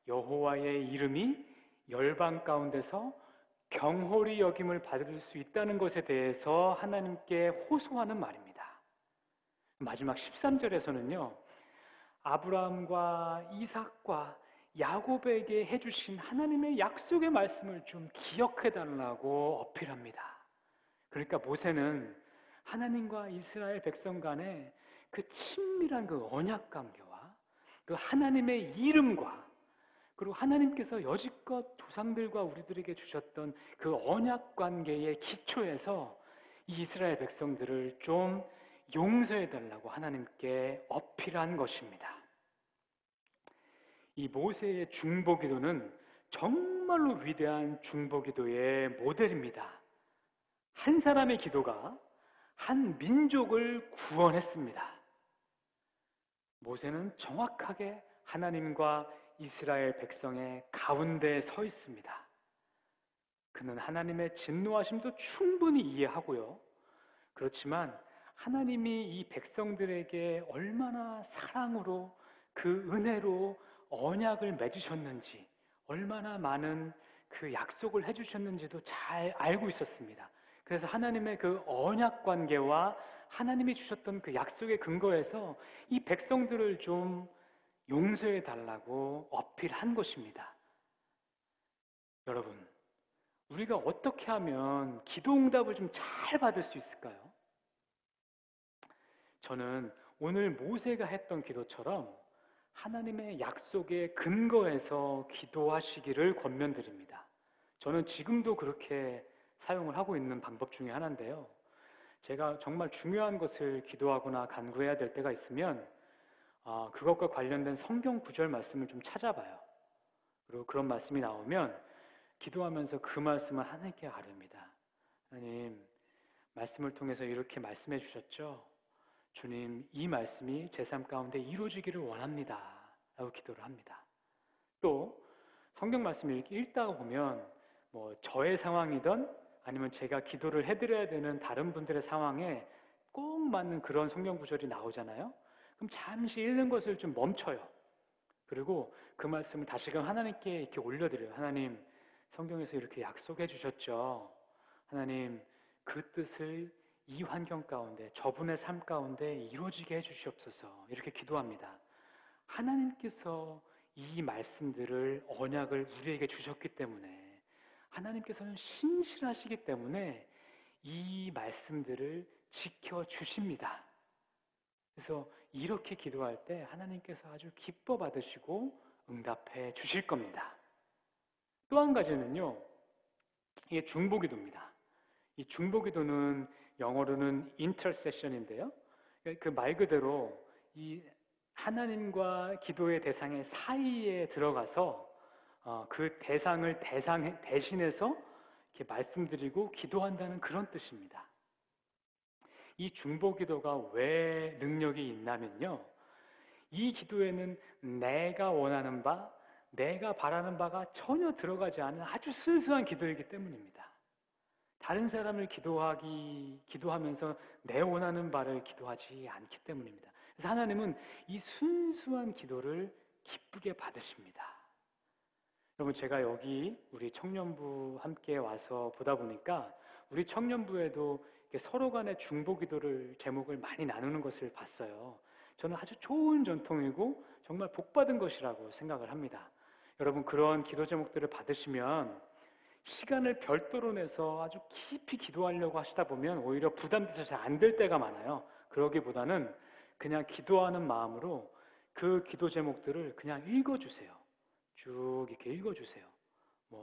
여호와의 이름이 열방 가운데서 경홀히 여김을 받을 수 있다는 것에 대해서 하나님께 호소하는 말입니다. 마지막 13절에서는요, 아브라함과 이삭과 야곱에게 해주신 하나님의 약속의 말씀을 좀 기억해달라고 어필합니다. 그러니까 모세는 하나님과 이스라엘 백성 간의 그 친밀한 그 언약 관계와 그 하나님의 이름과 그리고 하나님께서 여지껏 조상들과 우리들에게 주셨던 그 언약 관계의 기초에서 이 이스라엘 백성들을 좀 용서해 달라고 하나님께 어필한 것입니다. 이 모세의 중보기도는 정말로 위대한 중보기도의 모델입니다. 한 사람의 기도가 한 민족을 구원했습니다. 모세는 정확하게 하나님과 이스라엘 백성의 가운데에 서 있습니다. 그는 하나님의 진노하심도 충분히 이해하고요. 그렇지만 하나님이 이 백성들에게 얼마나 사랑으로 그 은혜로 언약을 맺으셨는지, 얼마나 많은 그 약속을 해주셨는지도 잘 알고 있었습니다. 그래서 하나님의 그 언약 관계와 하나님이 주셨던 그 약속의 근거에서 이 백성들을 좀 용서해 달라고 어필한 것입니다. 여러분, 우리가 어떻게 하면 기도응답을 좀 잘 받을 수 있을까요? 저는 오늘 모세가 했던 기도처럼 하나님의 약속의 근거에서 기도하시기를 권면드립니다. 저는 지금도 그렇게 사용을 하고 있는 방법 중에 하나인데요. 제가 정말 중요한 것을 기도하거나 간구해야 될 때가 있으면 그것과 관련된 성경 구절 말씀을 좀 찾아봐요. 그리고 그런 말씀이 나오면 기도하면서 그 말씀을 하나님께 아뢰입니다. 하나님, 말씀을 통해서 이렇게 말씀해 주셨죠? 주님, 이 말씀이 제 삶 가운데 이루어지기를 원합니다 라고 기도를 합니다. 또 성경 말씀을 읽다가 보면 저의 상황이든 아니면 제가 기도를 해드려야 되는 다른 분들의 상황에 꼭 맞는 그런 성경 구절이 나오잖아요. 그럼 잠시 읽는 것을 좀 멈춰요. 그리고 그 말씀을 다시금 하나님께 이렇게 올려드려요. 하나님, 성경에서 이렇게 약속해 주셨죠? 하나님, 그 뜻을 이 환경 가운데, 저분의 삶 가운데 이루어지게 해주시옵소서. 이렇게 기도합니다. 하나님께서 이 말씀들을, 언약을 우리에게 주셨기 때문에, 하나님께서는 신실하시기 때문에 이 말씀들을 지켜주십니다. 그래서 이렇게 기도할 때 하나님께서 아주 기뻐 받으시고 응답해 주실 겁니다. 또 한 가지는요, 이게 중보기도입니다. 이 중보기도는 영어로는 intercession인데요. 그 말 그대로 이 하나님과 기도의 대상의 사이에 들어가서 그 대상을 대신해서 이렇게 말씀드리고 기도한다는 그런 뜻입니다. 이 중보기도가 왜 능력이 있냐면요, 이 기도에는 내가 원하는 바, 내가 바라는 바가 전혀 들어가지 않은 아주 순수한 기도이기 때문입니다. 다른 사람을 기도하면서 내 원하는 바를 기도하지 않기 때문입니다. 그래서 하나님은 이 순수한 기도를 기쁘게 받으십니다. 여러분, 제가 여기 우리 청년부 함께 와서 보다 보니까 우리 청년부에도 서로 간의 중보기도를 제목을 많이 나누는 것을 봤어요. 저는 아주 좋은 전통이고 정말 복받은 것이라고 생각을 합니다. 여러분, 그런 기도 제목들을 받으시면 시간을 별도로 내서 아주 깊이 기도하려고 하시다 보면 오히려 부담돼서 잘 안 될 때가 많아요. 그러기보다는 그냥 기도하는 마음으로 그 기도 제목들을 그냥 읽어주세요. 쭉 이렇게 읽어주세요.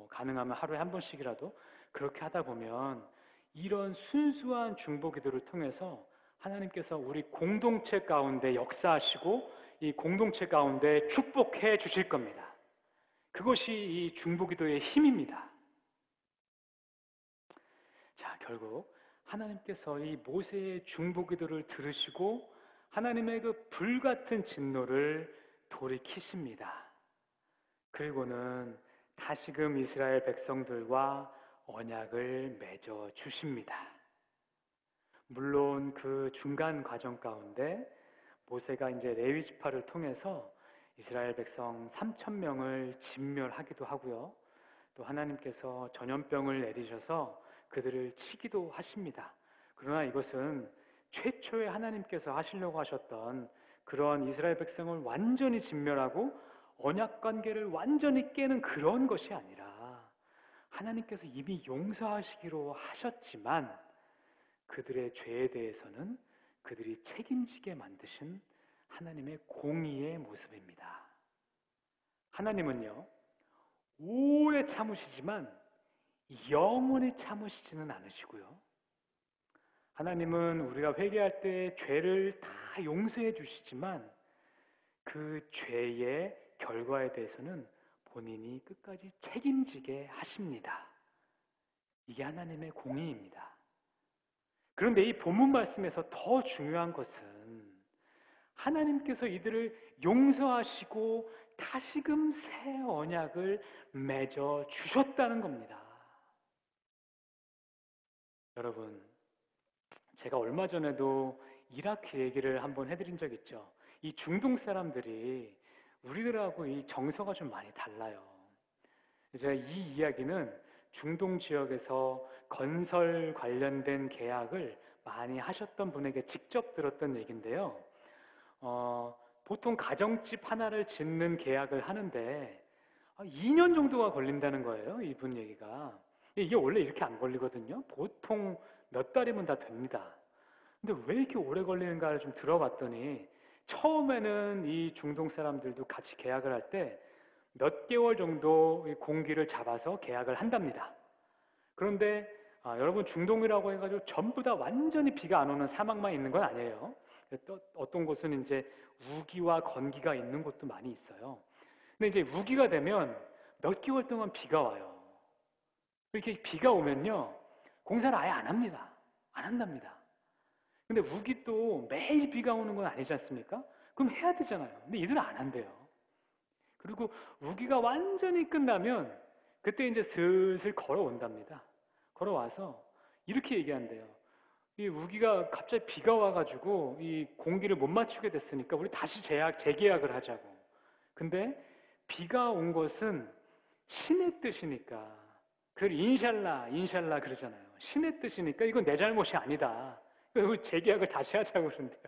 가능하면 하루에 한 번씩이라도 그렇게 하다 보면 이런 순수한 중보 기도를 통해서 하나님께서 우리 공동체 가운데 역사하시고 이 공동체 가운데 축복해 주실 겁니다. 그것이 이 중보 기도의 힘입니다. 자, 결국 하나님께서 이 모세의 중보 기도를 들으시고 하나님의 그 불같은 진노를 돌이키십니다. 그리고는 다시금 이스라엘 백성들과 언약을 맺어 주십니다. 물론 그 중간 과정 가운데 모세가 이제 레위 지파를 통해서 이스라엘 백성 3,000명을 진멸하기도 하고요. 또 하나님께서 전염병을 내리셔서 그들을 치기도 하십니다. 그러나 이것은 최초에 하나님께서 하시려고 하셨던 그런 이스라엘 백성을 완전히 진멸하고 언약 관계를 완전히 깨는 그런 것이 아니라 하나님께서 이미 용서하시기로 하셨지만 그들의 죄에 대해서는 그들이 책임지게 만드신 하나님의 공의의 모습입니다. 하나님은요, 오래 참으시지만 영원히 참으시지는 않으시고요. 하나님은 우리가 회개할 때 죄를 다 용서해 주시지만 그 죄의 결과에 대해서는 본인이 끝까지 책임지게 하십니다. 이게 하나님의 공의입니다. 그런데 이 본문 말씀에서 더 중요한 것은 하나님께서 이들을 용서하시고 다시금 새 언약을 맺어 주셨다는 겁니다. 여러분, 제가 얼마 전에도 이라크 얘기를 한번 해드린 적 있죠. 이 중동 사람들이 우리들하고 이 정서가 좀 많이 달라요. 제가 이 이야기는 중동 지역에서 건설 관련된 계약을 많이 하셨던 분에게 직접 들었던 얘기인데요. 보통 가정집 하나를 짓는 계약을 하는데 2년 정도가 걸린다는 거예요. 이분 얘기가. 이게 원래 이렇게 안 걸리거든요. 보통 몇 달이면 다 됩니다. 근데 왜 이렇게 오래 걸리는가를 좀 들어봤더니 처음에는 이 중동 사람들도 같이 계약을 할 때 몇 개월 정도 공기를 잡아서 계약을 한답니다. 그런데 여러분, 중동이라고 해가지고 전부 다 완전히 비가 안 오는 사막만 있는 건 아니에요. 또 어떤 곳은 이제 우기와 건기가 있는 곳도 많이 있어요. 근데 이제 우기가 되면 몇 개월 동안 비가 와요. 이렇게 비가 오면요, 공사를 아예 안 합니다. 안 한답니다. 근데 우기 또 매일 비가 오는 건 아니지 않습니까? 그럼 해야 되잖아요. 근데 이들은 안 한대요. 그리고 우기가 완전히 끝나면 그때 이제 슬슬 걸어온답니다. 걸어와서 이렇게 얘기한대요. 이 우기가 갑자기 비가 와가지고 이 공기를 못 맞추게 됐으니까 우리 다시 재계약을 하자고. 근데 비가 온 것은 신의 뜻이니까, 그걸 인샬라 그러잖아요. 신의 뜻이니까 이건 내 잘못이 아니다. 재계약을 다시 하자고 그런대요.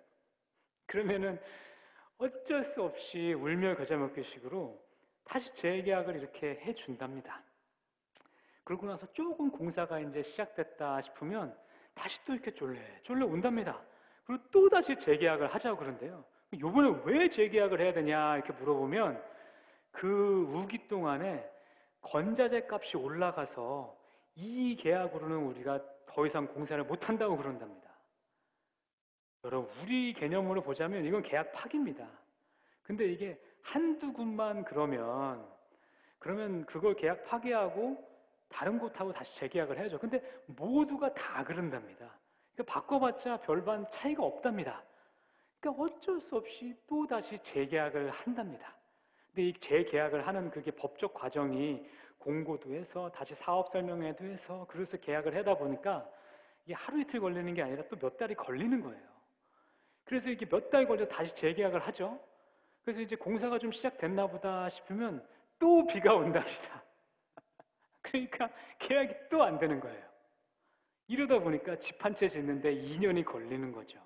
그러면은 어쩔 수 없이 울며 겨자 먹기식으로 다시 재계약을 이렇게 해준답니다. 그러고 나서 조금 공사가 이제 시작됐다 싶으면 다시 또 이렇게 쫄래 온답니다. 그리고 또 다시 재계약을 하자고 그런데요. 이번에 왜 재계약을 해야 되냐 이렇게 물어보면 그 우기 동안에 건자재 값이 올라가서 이 계약으로는 우리가 더 이상 공사를 못 한다고 그런답니다. 여러분, 우리 개념으로 보자면 이건 계약 파기입니다. 근데 이게 한두 군만 그러면 그걸 계약 파기하고 다른 곳하고 다시 재계약을 해야죠. 근데 모두가 다 그런답니다. 그러니까 바꿔봤자 별반 차이가 없답니다. 그러니까 어쩔 수 없이 또 다시 재계약을 한답니다. 근데 이 재계약을 하는 그게 법적 과정이 공고도 해서 다시 사업 설명회도 해서 그래서 계약을 하다 보니까 이게 하루 이틀 걸리는 게 아니라 또 몇 달이 걸리는 거예요. 그래서 이렇게 몇 달 걸려 다시 재계약을 하죠. 그래서 이제 공사가 좀 시작됐나 보다 싶으면 또 비가 온답니다. 그러니까 계약이 또 안 되는 거예요. 이러다 보니까 집 한 채 짓는데 2년이 걸리는 거죠.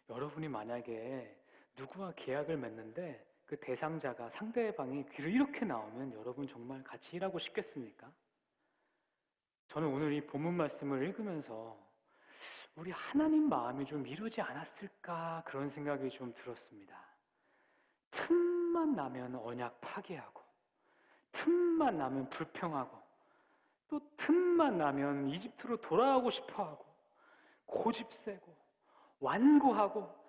여러분이 만약에 누구와 계약을 맺는데 그 대상자가 상대방이 이렇게 나오면 여러분 정말 같이 일하고 싶겠습니까? 저는 오늘 이 본문 말씀을 읽으면서 우리 하나님 마음이 좀 이러지 않았을까 그런 생각이 좀 들었습니다. 틈만 나면 언약 파괴하고, 틈만 나면 불평하고, 또 틈만 나면 이집트로 돌아가고 싶어하고, 고집세고 완고하고,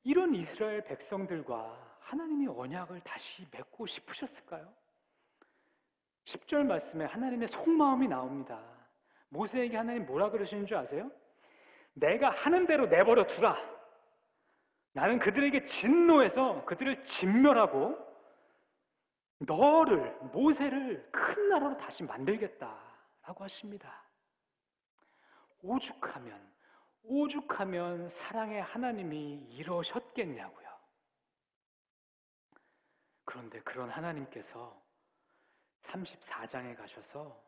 이런 이스라엘 백성들과 하나님이 언약을 다시 맺고 싶으셨을까요? 10절 말씀에 하나님의 속마음이 나옵니다. 모세에게 하나님 뭐라 그러시는 줄 아세요? 내가 하는 대로 내버려 두라. 나는 그들에게 진노해서 그들을 진멸하고 모세를 큰 나라로 다시 만들겠다라고 하십니다. 오죽하면 사랑의 하나님이 이러셨겠냐고요. 그런데 그런 하나님께서 34장에 가셔서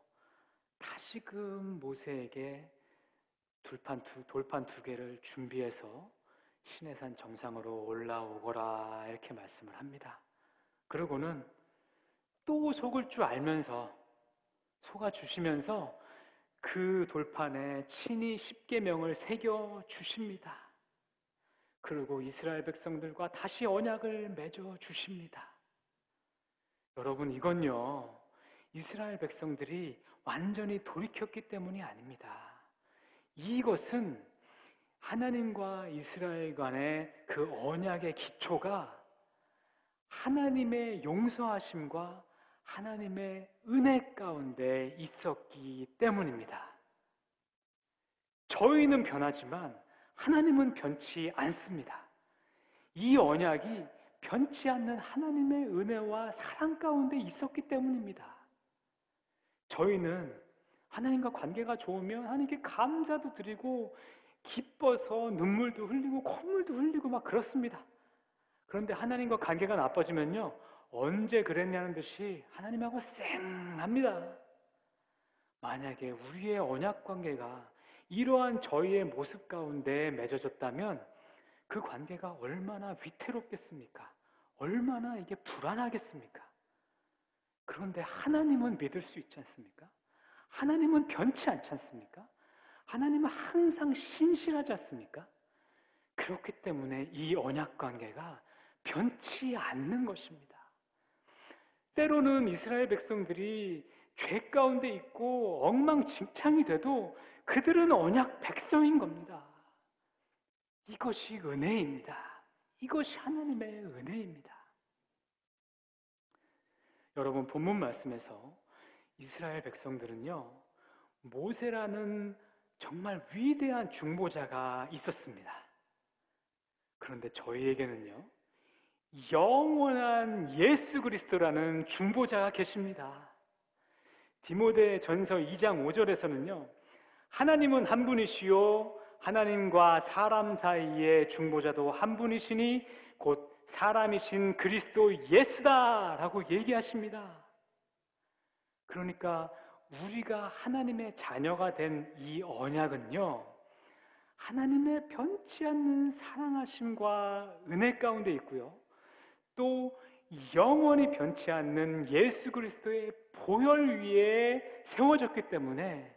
다시금 모세에게 돌판 두 개를 준비해서 시내산 정상으로 올라오거라 이렇게 말씀을 합니다. 그러고는 또 속을 줄 알면서 속아주시면서 그 돌판에 친히 십계명을 새겨 주십니다. 그리고 이스라엘 백성들과 다시 언약을 맺어 주십니다. 여러분, 이건요, 이스라엘 백성들이 완전히 돌이켰기 때문이 아닙니다. 이것은 하나님과 이스라엘 간의 그 언약의 기초가 하나님의 용서하심과 하나님의 은혜 가운데 있었기 때문입니다. 저희는 변하지만 하나님은 변치 않습니다. 이 언약이 변치 않는 하나님의 은혜와 사랑 가운데 있었기 때문입니다. 저희는 하나님과 관계가 좋으면 하나님께 감사도 드리고 기뻐서 눈물도 흘리고 콧물도 흘리고 막 그렇습니다. 그런데 하나님과 관계가 나빠지면요, 언제 그랬냐는 듯이 하나님하고 쌩합니다. 만약에 우리의 언약 관계가 이러한 저희의 모습 가운데 맺어졌다면 그 관계가 얼마나 위태롭겠습니까? 얼마나 이게 불안하겠습니까? 그런데 하나님은 믿을 수 있지 않습니까? 하나님은 변치 않지 않습니까? 하나님은 항상 신실하지 않습니까? 그렇기 때문에 이 언약 관계가 변치 않는 것입니다. 때로는 이스라엘 백성들이 죄 가운데 있고 엉망진창이 돼도 그들은 언약 백성인 겁니다. 이것이 은혜입니다. 이것이 하나님의 은혜입니다. 여러분, 본문 말씀에서 이스라엘 백성들은요, 모세라는 정말 위대한 중보자가 있었습니다. 그런데 저희에게는요, 영원한 예수 그리스도라는 중보자가 계십니다. 디모데 전서 2장 5절에서는요, 하나님은 한 분이시요 하나님과 사람 사이의 중보자도 한 분이시니 곧 사람이신 그리스도 예수다 라고 얘기하십니다. 그러니까 우리가 하나님의 자녀가 된 이 언약은요, 하나님의 변치 않는 사랑하심과 은혜 가운데 있고요, 또 영원히 변치 않는 예수 그리스도의 보혈 위에 세워졌기 때문에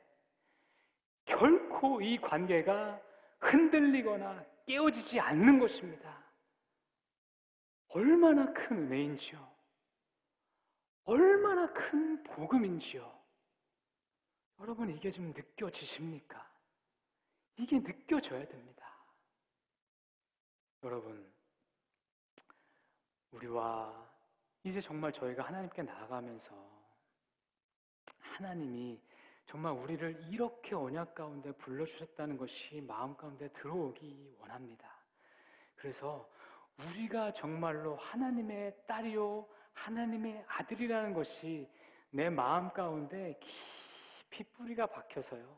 결코 이 관계가 흔들리거나 깨어지지 않는 것입니다. 얼마나 큰 은혜인지요, 얼마나 큰 복음인지요. 여러분, 이게 좀 느껴지십니까? 이게 느껴져야 됩니다. 여러분, 우리와 이제 정말 저희가 하나님께 나아가면서 하나님이 정말 우리를 이렇게 언약 가운데 불러주셨다는 것이 마음 가운데 들어오기 원합니다. 그래서 우리가 정말로 하나님의 딸이요 하나님의 아들이라는 것이 내 마음 가운데 깊이 뿌리가 박혀서요,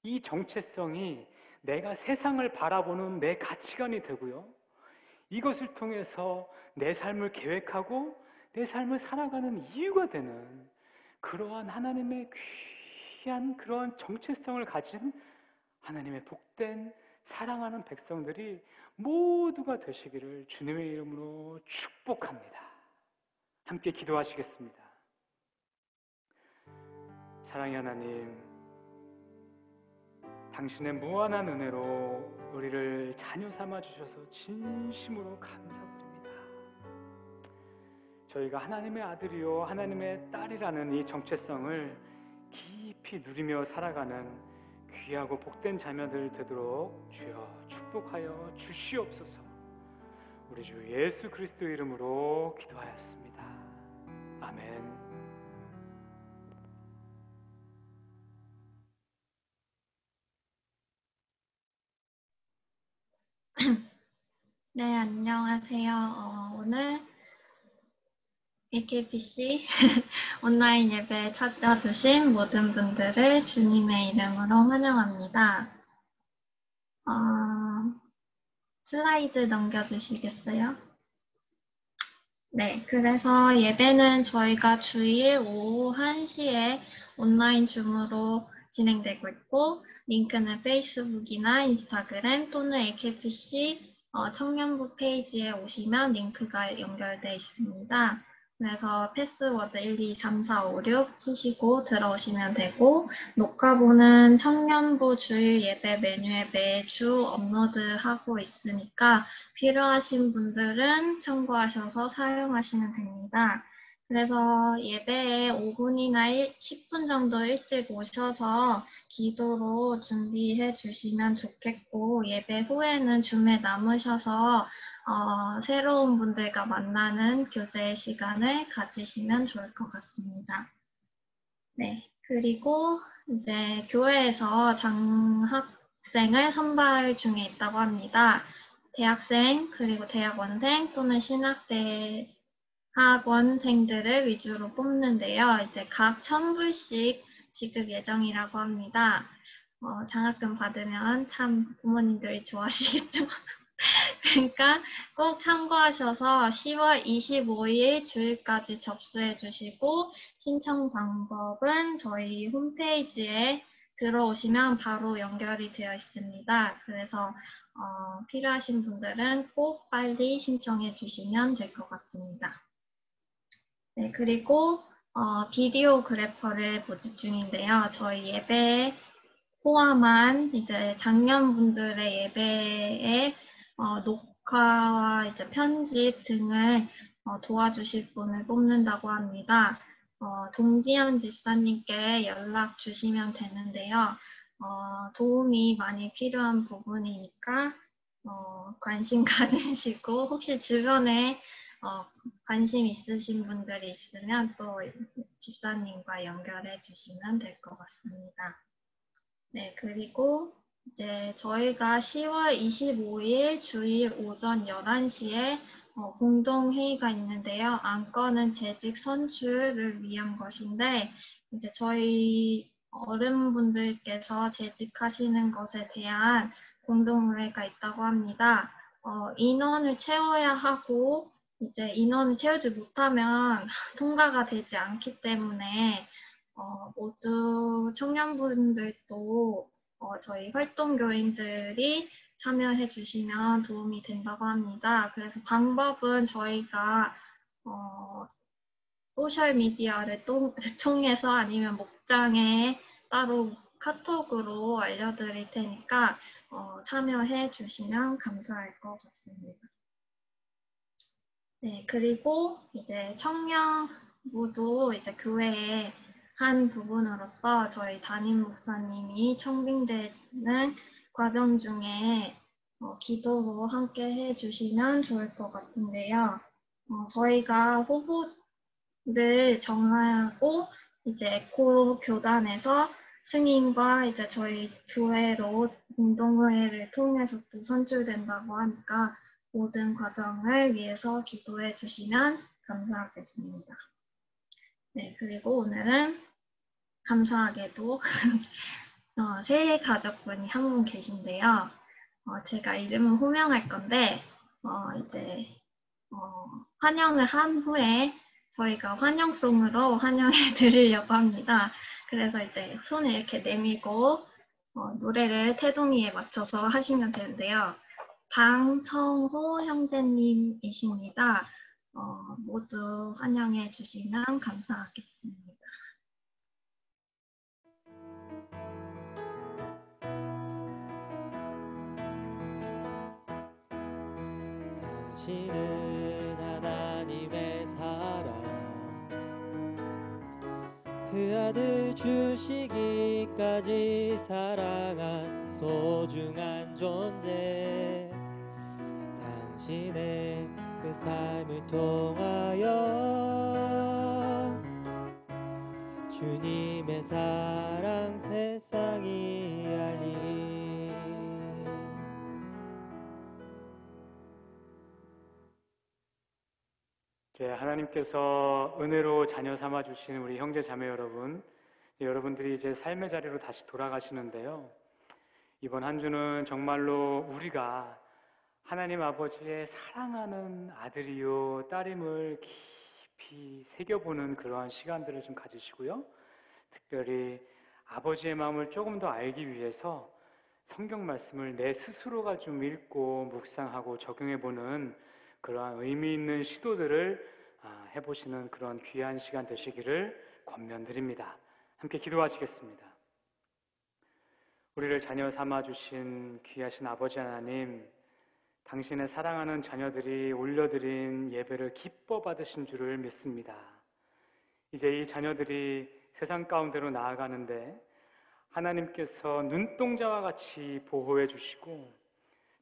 이 정체성이 내가 세상을 바라보는 내 가치관이 되고요, 이것을 통해서 내 삶을 계획하고 내 삶을 살아가는 이유가 되는 그러한 하나님의 귀한 그러한 정체성을 가진 하나님의 복된 사랑하는 백성들이 모두가 되시기를 주님의 이름으로 축복합니다. 함께 기도하시겠습니다. 사랑의 하나님, 당신의 무한한 은혜로 우리를 자녀 삼아 주셔서 진심으로 감사드립니다. 저희가 하나님의 아들이요 하나님의 딸이라는 이 정체성을 깊이 누리며 살아가는 귀하고 복된 자녀들 되도록 주여 축복하여 주시옵소서. 우리 주 예수 그리스도 이름으로 기도하였습니다. 아멘. 네, 안녕하세요. 오늘 AKPC 온라인 예배에 찾아주신 모든 분들을 주님의 이름으로 환영합니다. 슬라이드 넘겨주시겠어요? 네, 그래서 예배는 저희가 주일 오후 1시에 온라인 줌으로 진행되고 있고, 링크는 페이스북이나 인스타그램 또는 AKPC 청년부 페이지에 오시면 링크가 연결되어 있습니다. 그래서 패스워드 123456 치시고 들어오시면 되고, 녹화본은 청년부 주일 예배 메뉴에 매주 업로드하고 있으니까 필요하신 분들은 참고하셔서 사용하시면 됩니다. 그래서 예배에 5분이나 10분 정도 일찍 오셔서 기도로 준비해 주시면 좋겠고, 예배 후에는 줌에 남으셔서 새로운 분들과 만나는 교제 시간을 가지시면 좋을 것 같습니다. 네, 그리고 이제 교회에서 장학생을 선발 중에 있다고 합니다. 대학생, 그리고 대학원생 또는 신학대 학원생들을 위주로 뽑는데요. 이제 각 1,000불씩 지급 예정이라고 합니다. 장학금 받으면 참 부모님들이 좋아하시겠죠? 그러니까 꼭 참고하셔서 10월 25일 주일까지 접수해 주시고 신청 방법은 저희 홈페이지에 들어오시면 바로 연결이 되어 있습니다. 그래서 필요하신 분들은 꼭 빨리 신청해 주시면 될 것 같습니다. 네, 그리고 비디오그래퍼를 모집 중인데요. 저희 예배에 포함한 이제 장년분들의 예배에 녹화와 이제 편집 등을 도와주실 분을 뽑는다고 합니다. 동지현 집사님께 연락 주시면 되는데요. 도움이 많이 필요한 부분이니까 관심 가지시고 혹시 주변에 관심 있으신 분들이 있으면 또 집사님과 연결해 주시면 될 것 같습니다. 네, 그리고 이제 저희가 10월 25일 주일 오전 11시에 공동회의가 있는데요. 안건은 재직 선출을 위한 것인데, 이제 저희 어른분들께서 재직하시는 것에 대한 공동회의가 있다고 합니다. 인원을 채워야 하고, 이제 인원을 채우지 못하면 통과가 되지 않기 때문에 모두 청년분들도 저희 활동교인들이 참여해 주시면 도움이 된다고 합니다. 그래서 방법은 저희가 소셜미디어를 통해서 아니면 목장에 따로 카톡으로 알려드릴 테니까 참여해 주시면 감사할 것 같습니다. 네, 그리고 이제 청년부도 이제 교회에 한 부분으로서 저희 담임 목사님이 청빙되는 과정 중에 기도로 함께 해주시면 좋을 것 같은데요. 저희가 후보를 정하고 이제 고 교단에서 승인과 이제 저희 교회로 공동회의를 통해서 또 선출된다고 하니까 모든 과정을 위해서 기도해 주시면 감사하겠습니다. 네, 그리고 오늘은 감사하게도 새해 가족분이 한 분 계신데요. 제가 이름은 호명할 건데 이제 환영을 한 후에 저희가 환영송으로 환영해 드리려고 합니다. 그래서 이제 손을 이렇게 내밀고 노래를 태동이에 맞춰서 하시면 되는데요. 방성호 형제님이십니다. 모두 환영해 주시면 감사하겠습니다. 당신은 하나님의 사랑, 그 아들 주시기까지 사랑한 소중한 존재. 당신의 그 삶을 통하여 주님의 사랑 세상이 알리. 이제 하나님께서 은혜로 자녀 삼아 주신 우리 형제 자매 여러분, 여러분들이 이제 삶의 자리로 다시 돌아가시는데요. 이번 한 주는 정말로 우리가 하나님 아버지의 사랑하는 아들이요 딸임을 깊이 새겨보는 그러한 시간들을 좀 가지시고요. 특별히 아버지의 마음을 조금 더 알기 위해서 성경 말씀을 내 스스로가 좀 읽고 묵상하고 적용해보는 그러한 의미 있는 시도들을 해보시는 그런 귀한 시간 되시기를 권면드립니다. 함께 기도하시겠습니다. 우리를 자녀 삼아주신 귀하신 아버지 하나님, 당신의 사랑하는 자녀들이 올려드린 예배를 기뻐 받으신 줄을 믿습니다. 이제 이 자녀들이 세상 가운데로 나아가는데 하나님께서 눈동자와 같이 보호해 주시고,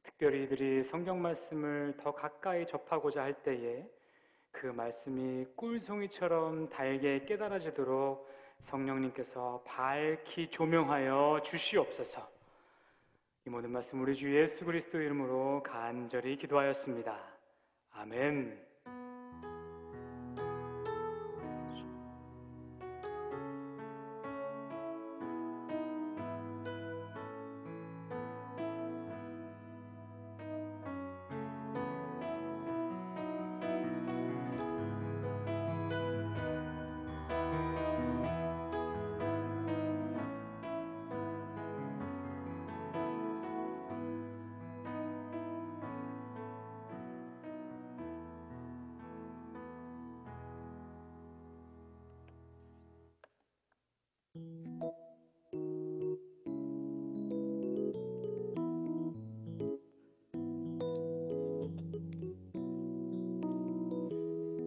특별히 이들이 성경 말씀을 더 가까이 접하고자 할 때에 그 말씀이 꿀송이처럼 달게 깨달아지도록 성령님께서 밝히 조명하여 주시옵소서. 이 모든 말씀 우리 주 예수 그리스도 이름으로 간절히 기도하였습니다. 아멘.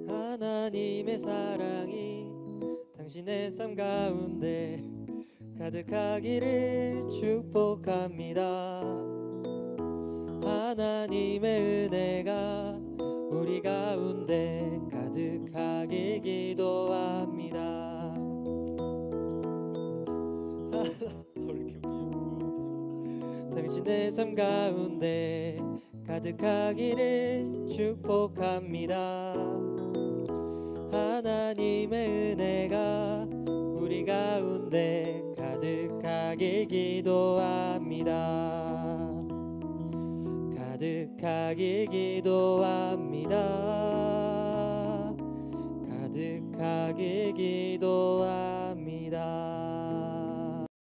하나님의 사랑이 당신의 삶 가운데 가득하기를 축복합니다. 하나님의 은혜가 우리 가운데 가득하길 기도합니다. 당신의 삶 가운데 가득하기를 축복합니다. 하나님의 은혜가 우리 가운데 가득하길 기도합니다. 가득하길 기도합니다. 가득하길 기도합니다.